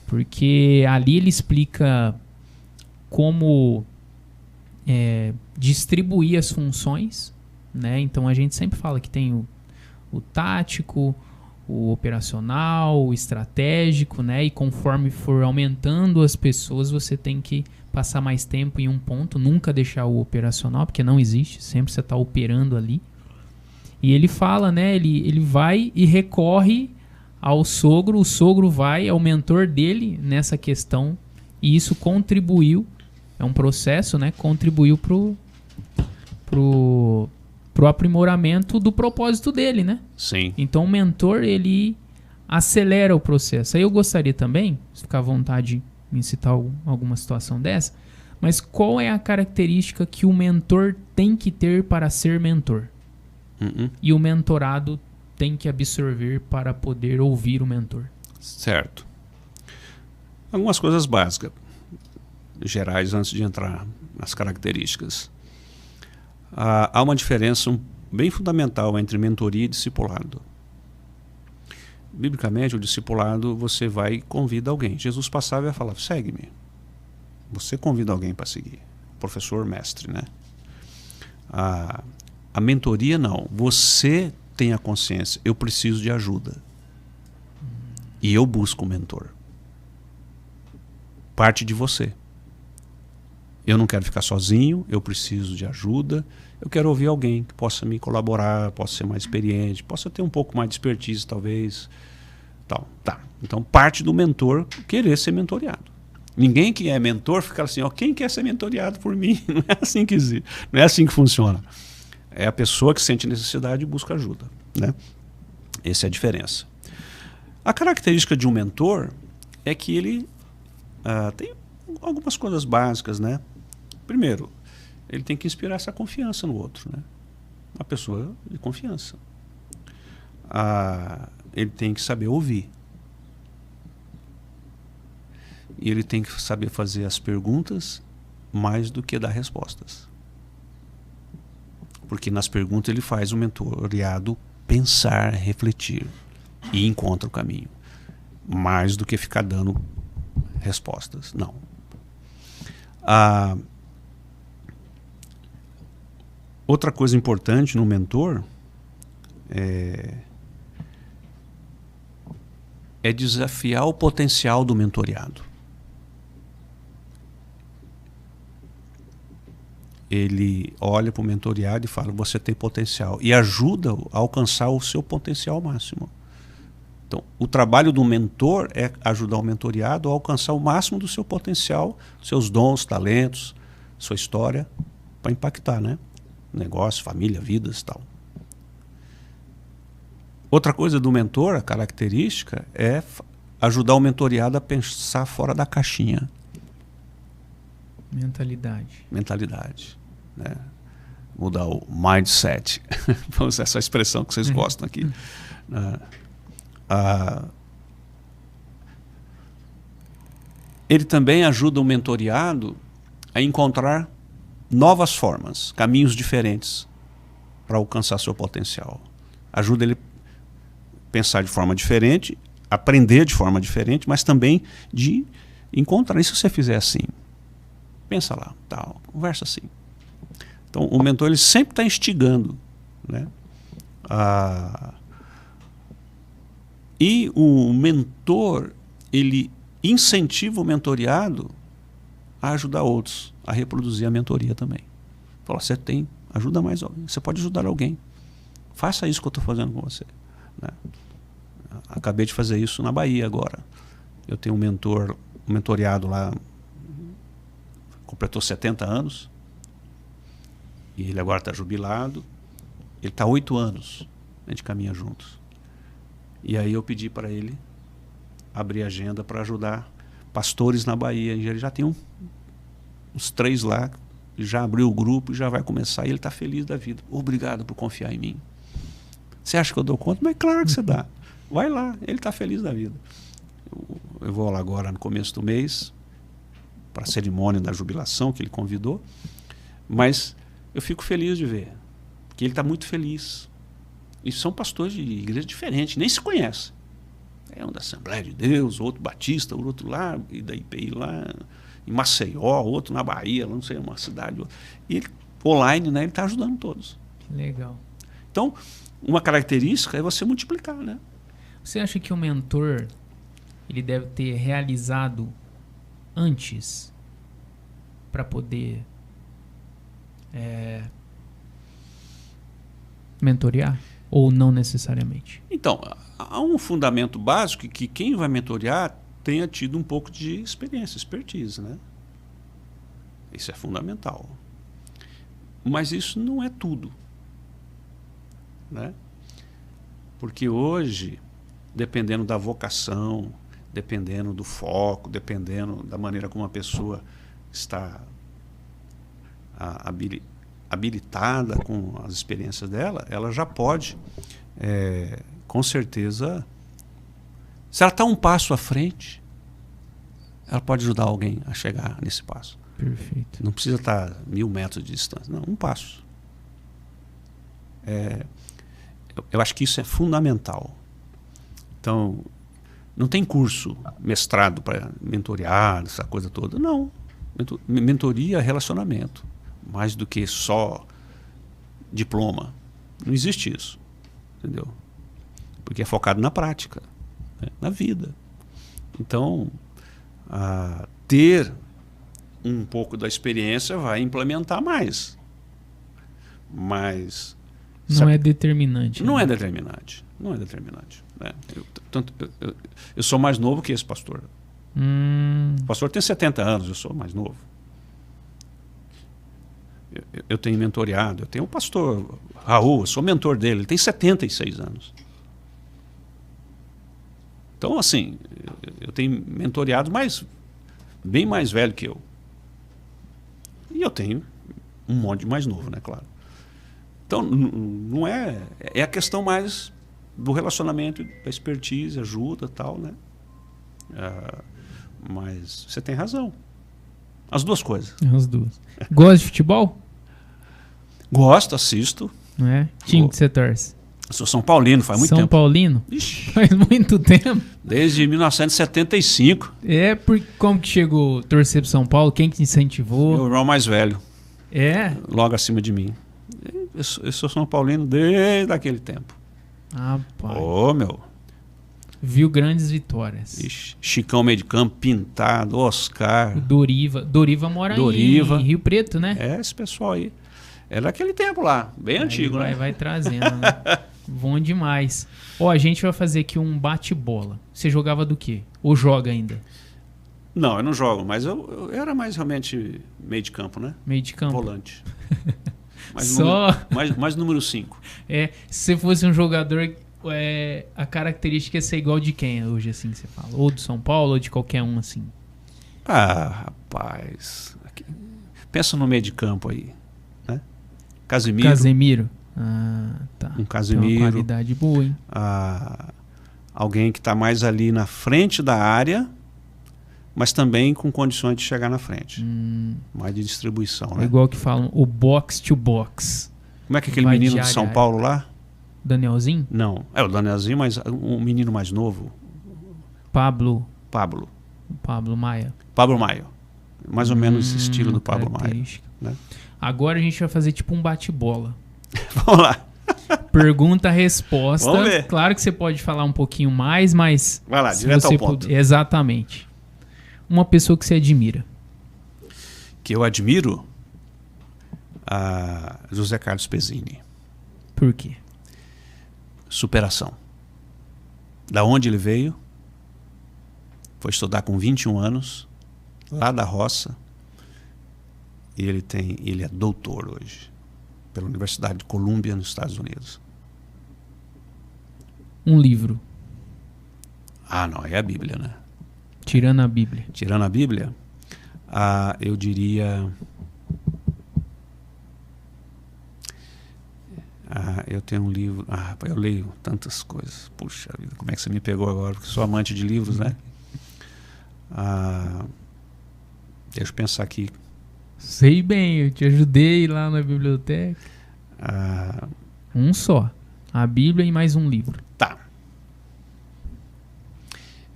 Porque ali ele explica como distribuir as funções, né? Então a gente sempre fala que tem o tático, o operacional, o estratégico, né? E conforme for aumentando as pessoas, você tem que passar mais tempo em um ponto, nunca deixar o operacional, porque não existe, sempre você está operando ali. E ele fala, né? Ele vai e recorre ao sogro, o sogro vai, é o mentor dele nessa questão, e isso contribuiu, é um processo, né? Contribuiu pro aprimoramento do propósito dele, né? Sim. Então o mentor, ele acelera o processo. Aí eu gostaria também, se ficar à vontade em citar alguma situação dessa, mas qual é a característica que o mentor tem que ter para ser mentor? E o mentorado tem que absorver para poder ouvir o mentor? Certo. Algumas coisas básicas, gerais, antes de entrar nas características. Há uma diferença bem fundamental entre mentoria e discipulado. Biblicamente, o discipulado, você vai e convida alguém. Jesus passava e falava, segue-me. Você convida alguém para seguir. Professor, mestre, né? A mentoria, não. Você tem a consciência, eu preciso de ajuda. E eu busco um mentor. Parte de você. Eu não quero ficar sozinho, eu preciso de ajuda. Eu quero ouvir alguém que possa me colaborar, possa ser mais experiente, possa ter um pouco mais de expertise, talvez. Tal. Tá. Então, parte do mentor querer ser mentoreado. Ninguém que é mentor fica assim, quem quer ser mentoreado por mim? Não é assim que existe, não é assim que funciona. É a pessoa que sente necessidade e busca ajuda, né? Essa é a diferença. A característica de um mentor é que ele tem algumas coisas básicas, né? Primeiro, ele tem que inspirar essa confiança no outro, né? Uma pessoa de confiança. Ele tem que saber ouvir. E ele tem que saber fazer as perguntas mais do que dar respostas. Porque nas perguntas ele faz o mentoreado pensar, refletir e encontra o caminho. Mais do que ficar dando respostas. Não. Outra coisa importante no mentor é desafiar o potencial do mentoreado. Ele olha para o mentoreado e fala, você tem potencial, e ajuda-o a alcançar o seu potencial máximo. Então, o trabalho do mentor é ajudar o mentoreado a alcançar o máximo do seu potencial, seus dons, talentos, sua história, para impactar, né? Negócio, família, vidas e tal. Outra coisa do mentor, a característica, é ajudar o mentoreado a pensar fora da caixinha. Mentalidade, né? Mudar o mindset. Vamos usar essa expressão que vocês gostam aqui. Ele também ajuda o mentoreado a encontrar novas formas, caminhos diferentes para alcançar seu potencial. Ajuda ele a pensar de forma diferente, aprender de forma diferente, mas também de encontrar. E se você fizer assim? Pensa lá, tal, conversa assim. Então, o mentor ele sempre está instigando, né? E o mentor, ele incentiva o mentoreado a ajudar outros a reproduzir a mentoria também. Fala, você ajuda mais alguém, você pode ajudar alguém. Faça isso que eu estou fazendo com você. Né? Acabei de fazer isso na Bahia agora. Eu tenho um mentoreado lá, completou 70 anos, e ele agora está jubilado. Ele está 8 anos, a gente caminha juntos. E aí eu pedi para ele abrir agenda para ajudar pastores na Bahia. Ele já tem uns 3 lá, já abriu o grupo e já vai começar. E ele está feliz da vida. Obrigado por confiar em mim. Você acha que eu dou conta? Mas claro que você dá. Vai lá, ele está feliz da vida. Eu vou lá agora no começo do mês para a cerimônia da jubilação que ele convidou. Mas eu fico feliz de ver que ele está muito feliz. E são pastores de igreja diferentes, nem se conhecem. É um da Assembleia de Deus, outro Batista, o outro lá, e da IPI lá em Maceió, outro na Bahia, não sei, uma cidade. E ele, online, né, ele está ajudando todos. Que legal. Então, uma característica é você multiplicar, né? Você acha que o mentor ele deve ter realizado antes para poder mentorear? Ou não necessariamente? Então, há um fundamento básico que quem vai mentorear tenha tido um pouco de experiência, expertise, né? Isso é fundamental. Mas isso não é tudo, né? Porque hoje, dependendo da vocação, dependendo do foco, dependendo da maneira como a pessoa está habilitada com as experiências dela, ela já pode, com certeza, se ela está um passo à frente, ela pode ajudar alguém a chegar nesse passo. Perfeito. Não precisa estar 1000 metros de distância, não, um passo. Eu acho que isso é fundamental. Então, não tem curso, mestrado para mentorear, essa coisa toda, não. Mentoria é relacionamento. Mais do que só diploma. Não existe isso. Entendeu? Porque é focado na prática, né? Na vida. Então, ter um pouco da experiência vai implementar mais. Mas... Não é determinante. Não né? é determinante. Não é determinante. Né? Eu sou mais novo que esse pastor. O pastor tem 70 anos, eu sou mais novo. Eu tenho mentoreado, eu tenho o pastor Raul, eu sou mentor dele, ele tem 76 anos. Então, assim, eu tenho mentoreado bem mais velho que eu. E eu tenho um monte mais novo, né, claro. Então, não é... É a questão mais do relacionamento, da expertise, ajuda e tal, né? Mas você tem razão. As duas coisas. As duas. Gosta de futebol? Gosto, assisto. Não é? Time que você torce? Sou São Paulino, faz muito São tempo. Paulino? Ixi, Faz muito tempo. desde 1975. Como que chegou a torcer pro São Paulo? Quem que incentivou? Meu irmão mais velho, logo acima de mim. Eu sou São Paulino desde aquele tempo. Rapaz. Meu. Viu grandes vitórias. Ixi, Chicão meio de campo, Pintado, Oscar. O Doriva mora em Rio Preto, né? Esse pessoal aí. É daquele tempo lá, bem antigo, né? Vai trazendo, né? Bom demais. A gente vai fazer aqui um bate-bola. Você jogava do quê? Ou joga ainda? Não, eu não jogo, mas eu era mais realmente meio de campo, né? Meio de campo. Volante. Mais número 5. Se você fosse um jogador, a característica é ser igual de quem hoje, assim, que você fala? Ou do São Paulo, ou de qualquer um, assim? Rapaz. Pensa no meio de campo aí, né? Casemiro. Tá. Um Casemiro. Tem uma qualidade boa, hein? Alguém que está mais ali na frente da área, mas também com condições de chegar na frente. Mais de distribuição, né? É igual que falam, o box to box. Como é que aquele menino de São Paulo lá? Danielzinho? Não, é o Danielzinho, mas um menino mais novo. Pablo Maia. Pablo Maia. Mais ou menos esse estilo do Pablo Maia. Né? Agora a gente vai fazer tipo um bate-bola. Vamos lá. Pergunta-resposta. Vamos ver. Claro que você pode falar um pouquinho mais, mas... Vai lá, direto ao ponto. Exatamente. Uma pessoa que você admira. que eu admiro? José Carlos Pezzini. Por quê? Superação. Da onde ele veio? Foi estudar com 21 anos, lá da roça. E ele é doutor hoje, pela Universidade de Columbia, nos Estados Unidos. Um livro. Não, é a Bíblia, né? Tirando a Bíblia. Tirando a Bíblia, eu diria... eu tenho um livro... eu leio tantas coisas. Puxa vida, como é que você me pegou agora? Porque sou amante de livros, né? Deixa eu pensar aqui. Sei bem, eu te ajudei lá na biblioteca. Um só. A Bíblia e mais um livro. Tá.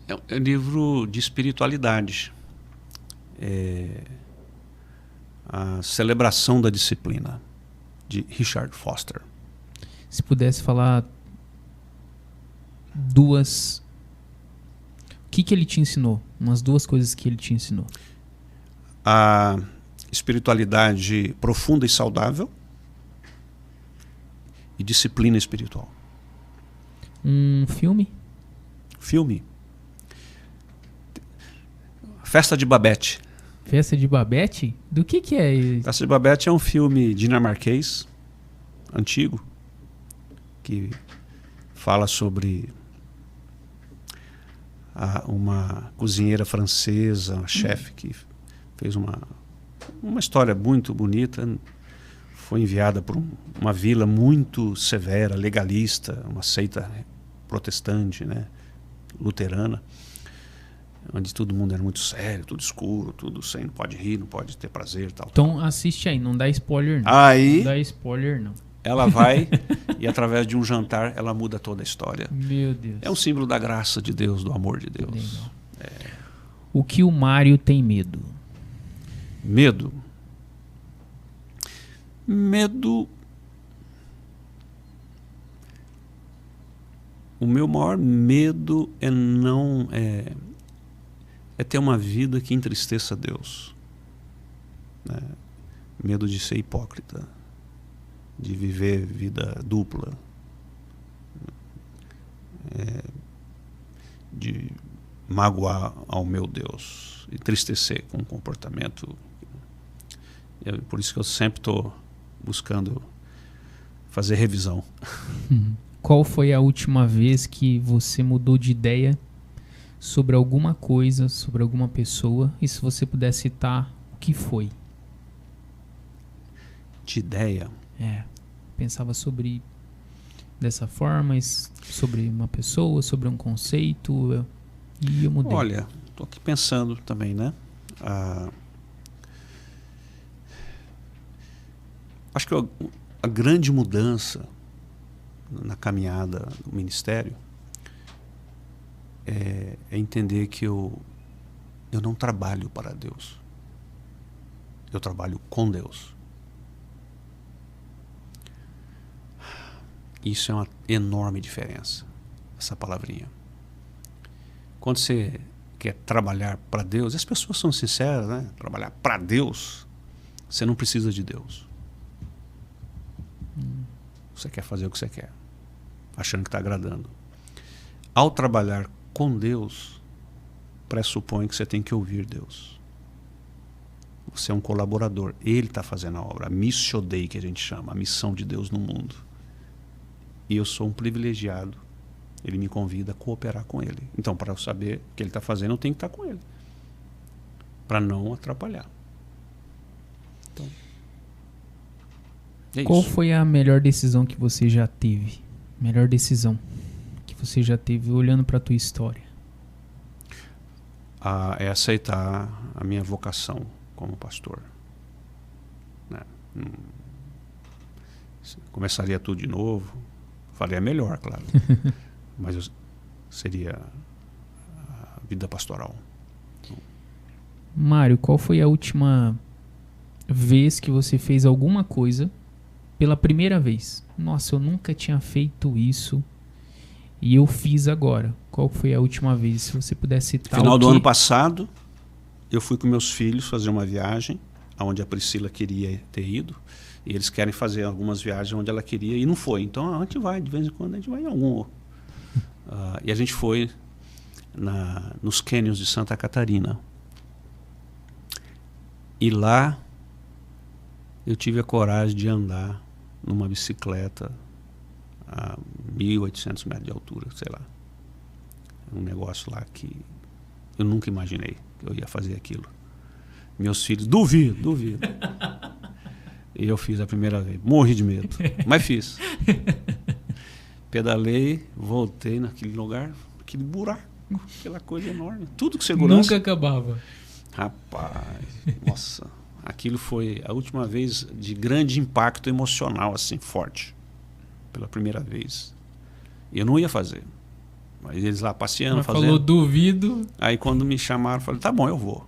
É um livro de espiritualidade. A Celebração da Disciplina, de Richard Foster. Se pudesse falar duas... O que ele te ensinou? Umas duas coisas que ele te ensinou. A espiritualidade profunda e saudável e disciplina espiritual. Um filme? Filme. Festa de Babette. Festa de Babette? Do que é isso? Festa de Babette é um filme dinamarquês, antigo, que fala sobre uma cozinheira francesa, uma chefe que fez uma história muito bonita. Foi enviada por uma vila muito severa, legalista, uma seita protestante, né, luterana, onde todo mundo era muito sério, tudo escuro, tudo sem, não pode rir, não pode ter prazer, tal. Então assiste aí, não dá spoiler não. Aí, não dá spoiler não. Ela vai e através de um jantar ela muda toda a história. Meu Deus. É um símbolo da graça de Deus, do amor de Deus. O que o Mário tem medo? Medo. Medo. O meu maior medo é ter uma vida que entristeça Deus. Né? Medo de ser hipócrita, de viver vida dupla, de magoar ao meu Deus, entristecer com um comportamento. Por isso que eu sempre estou buscando fazer revisão. Qual foi a última vez que você mudou de ideia sobre alguma coisa, sobre alguma pessoa? E se você puder citar, o que foi? De ideia? Pensava sobre dessa forma, sobre uma pessoa, sobre um conceito, e eu mudei. Olha, estou aqui pensando também, né? Acho que a grande mudança na caminhada do ministério é entender que eu não trabalho para Deus. Eu trabalho com Deus. Isso é uma enorme diferença, essa palavrinha. Quando você quer trabalhar para Deus, as pessoas são sinceras, né? Trabalhar para Deus, você não precisa de Deus. Você quer fazer o que você quer, achando que está agradando. Ao trabalhar com Deus, pressupõe que você tem que ouvir Deus. Você é um colaborador, Ele está fazendo a obra, a Missio Dei, que a gente chama, a missão de Deus no mundo. E eu sou um privilegiado. Ele me convida a cooperar com Ele. Então, para eu saber o que Ele está fazendo, eu tenho que estar com Ele, para não atrapalhar. Então, qual foi a melhor decisão que você já teve? Melhor decisão que você já teve olhando para a tua história? É aceitar a minha vocação como pastor. Né? Começaria tudo de novo. Faria melhor, claro. Mas seria a vida pastoral. Mário, qual foi a última vez que você fez alguma coisa pela primeira vez? Nossa, eu nunca tinha feito isso e eu fiz agora. Qual foi a última vez? Se você pudesse citar. Final do ano passado, eu fui com meus filhos fazer uma viagem onde a Priscila queria ter ido, e eles querem fazer algumas viagens onde ela queria e não foi. Então a gente vai, de vez em quando a gente vai em algum. E a gente foi nos cânions de Santa Catarina. E lá eu tive a coragem de andar numa bicicleta a 1.800 metros de altura, sei lá. Um negócio lá que eu nunca imaginei que eu ia fazer aquilo. Meus filhos, duvido. E eu fiz a primeira vez. Morri de medo, mas fiz. Pedalei, voltei naquele lugar, aquele buraco, aquela coisa enorme. Tudo que segurança. Nunca acabava. Rapaz, nossa. Aquilo foi a última vez de grande impacto emocional, assim, forte. Pela primeira vez. E eu não ia fazer. Mas eles lá passeando, Mas fazendo. falou, duvido. Aí quando me chamaram, eu falei, tá bom, eu vou.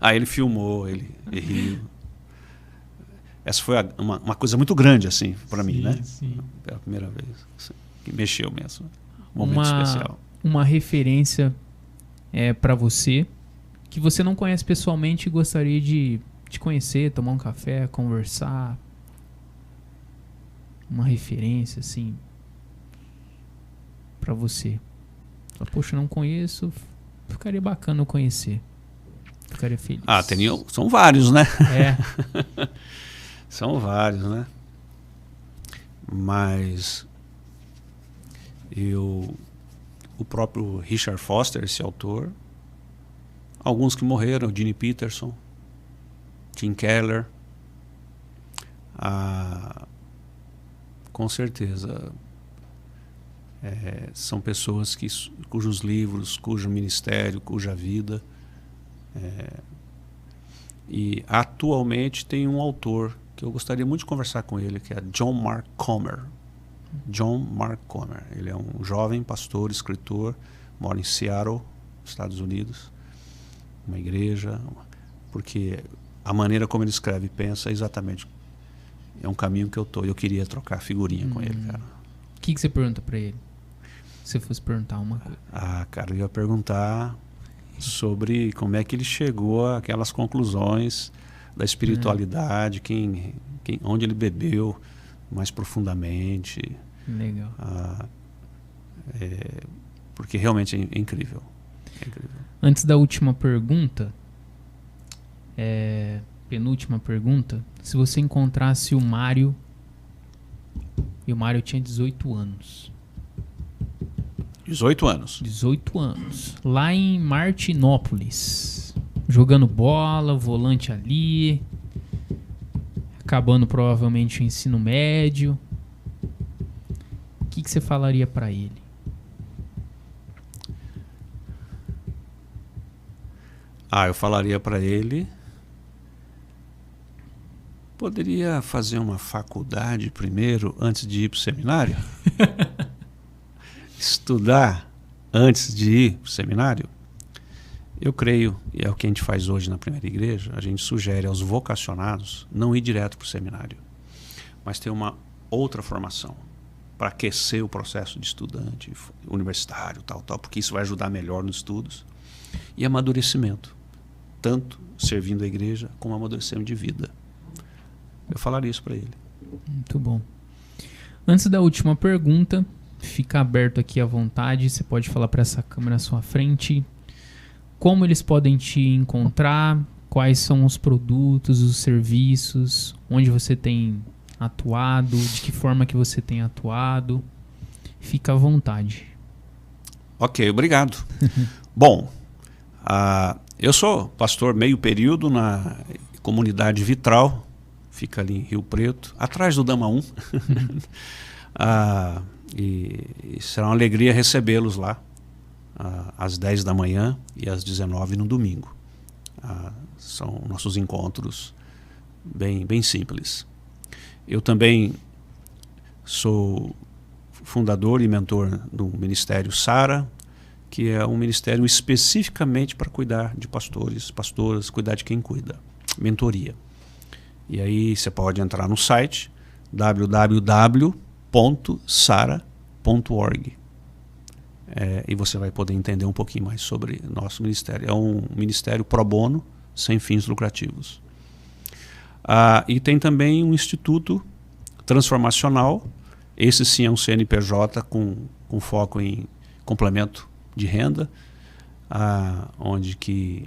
Aí ele filmou, ele riu. Essa foi uma coisa muito grande, assim, para mim, né? Sim. Pela primeira vez. Assim, que mexeu mesmo. Um momento especial. Uma referência para você, que você não conhece pessoalmente e gostaria de conhecer, tomar um café, conversar. Uma referência, assim, para você. Poxa, não conheço, ficaria bacana eu conhecer. Ficaria feliz. São vários, né? É. São vários, né? Mas o próprio Richard Foster, esse autor, alguns que morreram, Gene Peterson, Tim Keller, com certeza são pessoas cujos livros, cujo ministério, cuja vida. E atualmente tem um autor que eu gostaria muito de conversar com ele, que é John Mark Comer. John Mark Comer. Ele é um jovem pastor, escritor, mora em Seattle, Estados Unidos, uma igreja, porque a maneira como ele escreve e pensa é exatamente um caminho que eu queria trocar figurinha com ele, cara. O que você pergunta pra ele? Se você fosse perguntar uma coisa. Cara, eu ia perguntar sobre como é que ele chegou àquelas conclusões da espiritualidade, onde ele bebeu mais profundamente. Legal. Porque realmente é incrível. É incrível. Antes da última pergunta, penúltima pergunta, se você encontrasse o Mário, e o Mário tinha 18 anos. 18 anos. 18 anos. Lá em Martinópolis. Jogando bola, volante ali. Acabando provavelmente o ensino médio. O que você falaria pra ele? Eu falaria pra ele... Poderia fazer uma faculdade primeiro, antes de ir pro seminário? Estudar antes de ir para o seminário? Eu creio, e é o que a gente faz hoje na primeira igreja, a gente sugere aos vocacionados não ir direto para o seminário, mas ter uma outra formação para aquecer o processo de estudante universitário, tal, porque isso vai ajudar melhor nos estudos. E amadurecimento, tanto servindo a igreja como amadurecimento de vida. Eu falaria isso para ele. Muito bom. Antes da última pergunta, fica aberto aqui à vontade, você pode falar para essa câmera à sua frente como eles podem te encontrar, quais são os produtos, os serviços, onde você tem atuado, de que forma que você tem atuado. Fica à vontade. Ok, obrigado. Bom, eu sou pastor meio período na comunidade Vitral, fica ali em Rio Preto, atrás do Dama 1. E será uma alegria recebê-los lá às 10 da manhã e às 19 no domingo. São nossos encontros bem simples. Eu também sou fundador e mentor do Ministério Sara, que é um ministério especificamente para cuidar de pastores, pastoras, cuidar de quem cuida, mentoria. E aí você pode entrar no site www.sara.org e você vai poder entender um pouquinho mais sobre nosso ministério. É um ministério pro bono, sem fins lucrativos. E tem também um instituto transformacional. Esse sim é um CNPJ com foco em complemento de renda, onde que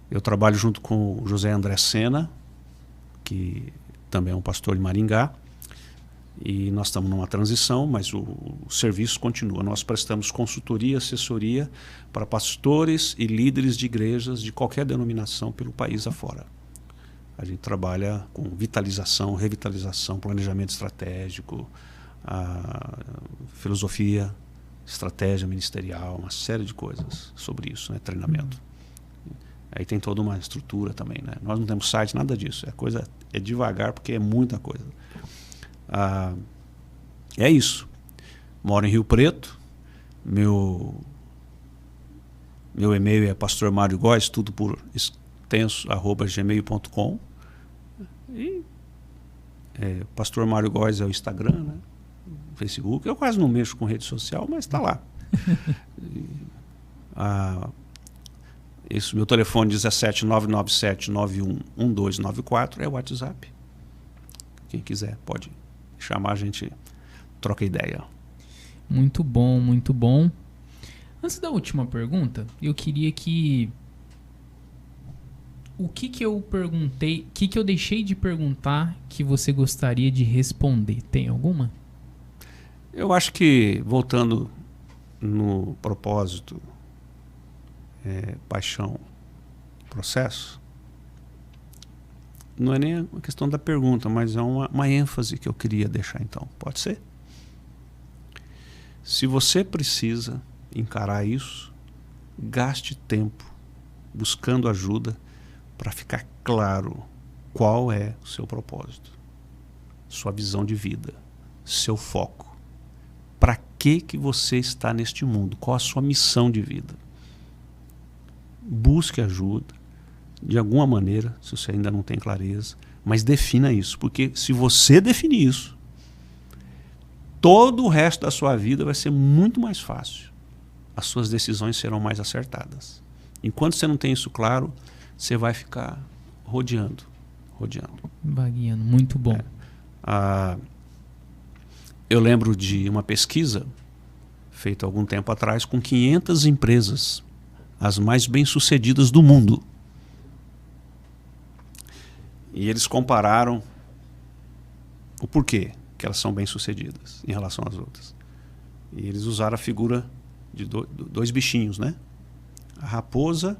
eu trabalho junto com o José André Sena, que também é um pastor de Maringá, e nós estamos numa transição, mas o serviço continua. Nós prestamos consultoria, assessoria para pastores e líderes de igrejas de qualquer denominação pelo país afora. A gente trabalha com vitalização, revitalização, planejamento estratégico, filosofia, estratégia ministerial, uma série de coisas sobre isso, né? Treinamento. Aí tem toda uma estrutura também, né? Nós não temos site, nada disso. A coisa é devagar porque é muita coisa. É isso. Moro em Rio Preto. Meu e-mail é pastormariogóes, tudo por extenso, @gmail.com. E Pastor Mário Góes é o Instagram, né? O Facebook. Eu quase não mexo com rede social, mas está lá. Meu telefone 17997911294 é o WhatsApp. Quem quiser pode chamar, a gente troca ideia. Muito bom, muito bom. Antes da última pergunta, eu queria que... O que eu perguntei, o que eu deixei de perguntar que você gostaria de responder? Tem alguma? Eu acho que, voltando no propósito, paixão, processo, não é nem a questão da pergunta, mas é uma ênfase que eu queria deixar então. Pode ser? Se você precisa encarar isso, gaste tempo buscando ajuda para ficar claro qual é o seu propósito, sua visão de vida, seu foco. Para que você está neste mundo? Qual a sua missão de vida? Busque ajuda, de alguma maneira, se você ainda não tem clareza, mas defina isso, porque se você definir isso, todo o resto da sua vida vai ser muito mais fácil. As suas decisões serão mais acertadas. Enquanto você não tem isso claro, você vai ficar rodeando. Vagueando, muito bom. Eu lembro de uma pesquisa feita algum tempo atrás com 500 empresas, as mais bem-sucedidas do mundo. E eles compararam o porquê que elas são bem-sucedidas em relação às outras. E eles usaram a figura de dois bichinhos, né? A raposa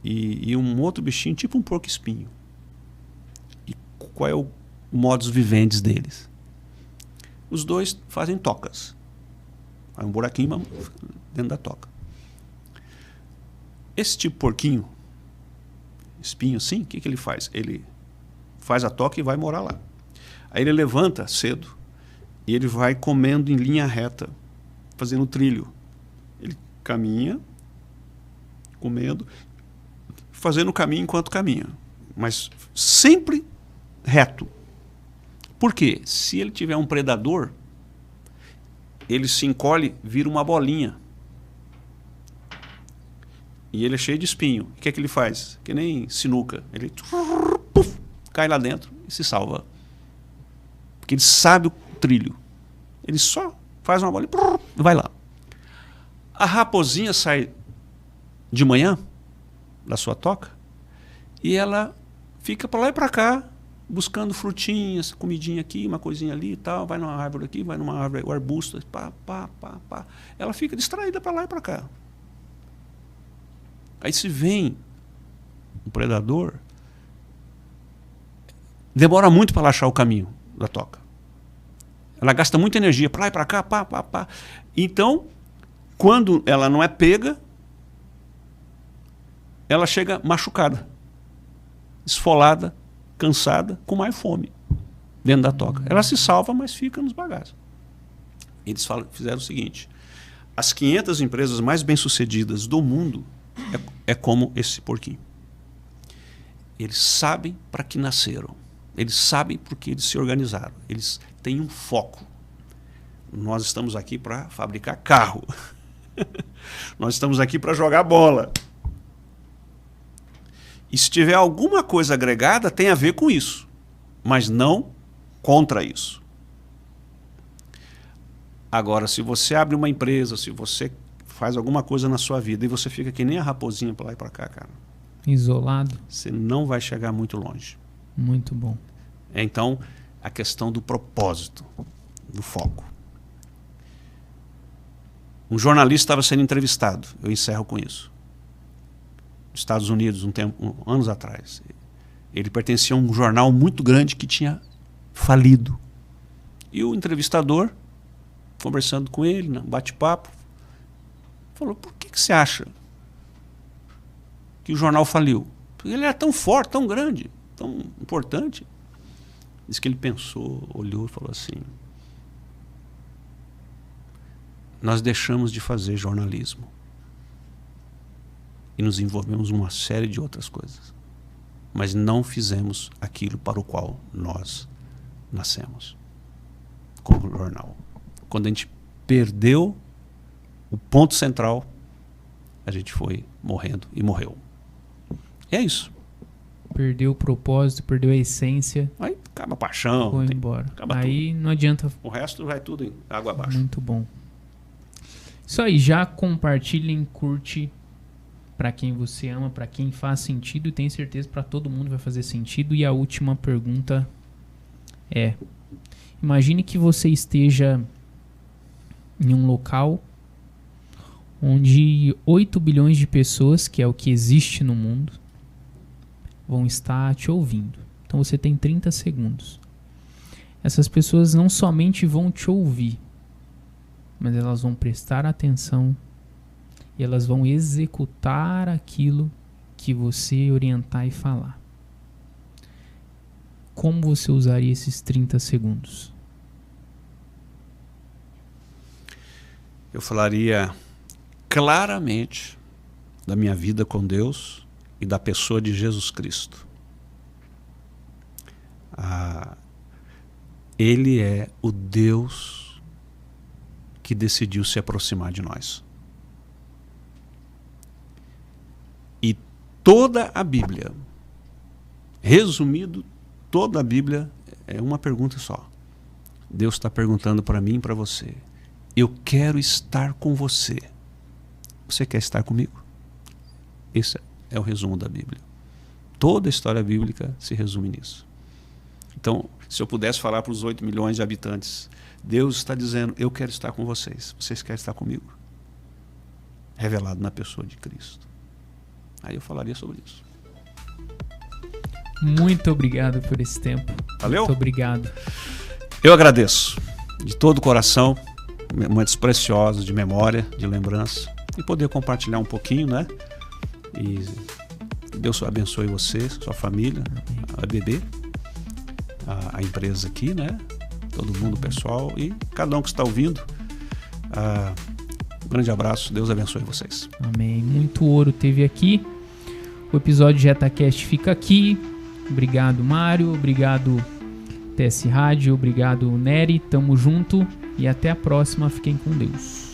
e um outro bichinho, tipo um porco-espinho. E qual é o modus vivendi deles? Os dois fazem tocas. Vai um buraquinho dentro da toca. Esse tipo porquinho, espinho assim, o que ele faz? Ele faz a toca e vai morar lá. Aí ele levanta cedo e ele vai comendo em linha reta, fazendo trilho. Ele caminha, comendo, fazendo o caminho enquanto caminha, mas sempre reto. Por quê? Se ele tiver um predador, ele se encolhe, vira uma bolinha. E ele é cheio de espinho. O que é que ele faz? Que nem sinuca. Ele cai lá dentro e se salva. Porque ele sabe o trilho. Ele só faz uma bolinha e vai lá. A raposinha sai de manhã da sua toca e ela fica para lá e para cá buscando frutinhas, comidinha aqui, uma coisinha ali e tal, vai numa árvore aqui, vai numa árvore, o arbusto, pá. Ela fica distraída para lá e para cá. Aí se vem um predador, demora muito para ela achar o caminho da toca. Ela gasta muita energia para lá e para cá, pá. Então, quando ela não é pega, ela chega machucada, esfolada, cansada, com mais fome dentro da toca. Ela se salva, mas fica nos bagaços. Eles fizeram o seguinte: as 500 empresas mais bem-sucedidas do mundo é como esse porquinho. Eles sabem para que nasceram. Eles sabem porque eles se organizaram. Eles têm um foco. Nós estamos aqui para fabricar carro. Nós estamos aqui para jogar bola. E se tiver alguma coisa agregada, tem a ver com isso, mas não contra isso. Agora, se você abre uma empresa, se você faz alguma coisa na sua vida e você fica que nem a raposinha para lá e para cá, cara, isolado, você não vai chegar muito longe. Muito bom. Então, a questão do propósito, do foco. Um jornalista estava sendo entrevistado, eu encerro com isso, nos Estados Unidos, anos atrás. Ele pertencia a um jornal muito grande que tinha falido. E o entrevistador, conversando com ele, num bate-papo, falou: por que você acha que o jornal faliu? Porque ele era tão forte, tão grande, tão importante. Diz que ele pensou, olhou e falou assim: nós deixamos de fazer jornalismo e nos envolvemos em uma série de outras coisas, mas não fizemos aquilo para o qual nós nascemos como jornal. Quando a gente perdeu o ponto central, a gente foi morrendo e morreu. E é isso. Perdeu o propósito, perdeu a essência. Aí acaba a paixão. Foi embora. Acaba aí tudo. Não adianta. O resto vai tudo em água abaixo. Muito bom. Isso aí, já compartilhem, curte para quem você ama, para quem faz sentido, e tenho certeza para todo mundo vai fazer sentido. E a última pergunta é: imagine que você esteja em um local onde 8 bilhões de pessoas, que é o que existe no mundo, vão estar te ouvindo. Então você tem 30 segundos. Essas pessoas não somente vão te ouvir, mas elas vão prestar atenção e elas vão executar aquilo que você orientar e falar. Como você usaria esses 30 segundos? Eu falaria claramente da minha vida com Deus e da pessoa de Jesus Cristo. Ele é o Deus que decidiu se aproximar de nós. E toda a Bíblia, resumido, toda a Bíblia é uma pergunta só. Deus está perguntando para mim e para você: eu quero estar com você. Você quer estar comigo? Esse é o resumo da Bíblia. Toda a história bíblica se resume nisso. Então, se eu pudesse falar para os 8 milhões de habitantes, Deus está dizendo: eu quero estar com vocês. Vocês querem estar comigo? Revelado na pessoa de Cristo. Aí eu falaria sobre isso. Muito obrigado por esse tempo. Valeu? Muito obrigado. Eu agradeço de todo o coração, momentos preciosos de memória, de lembrança, e poder compartilhar um pouquinho, né? E Deus abençoe você, sua família, a BB, a empresa aqui, né? Todo mundo, pessoal, e cada um que está ouvindo. Um grande abraço, Deus abençoe vocês. Amém. Muito ouro teve aqui. O episódio JetaCast fica aqui. Obrigado, Mário. Obrigado, TS Rádio. Obrigado, Nery. Tamo junto e até a próxima. Fiquem com Deus.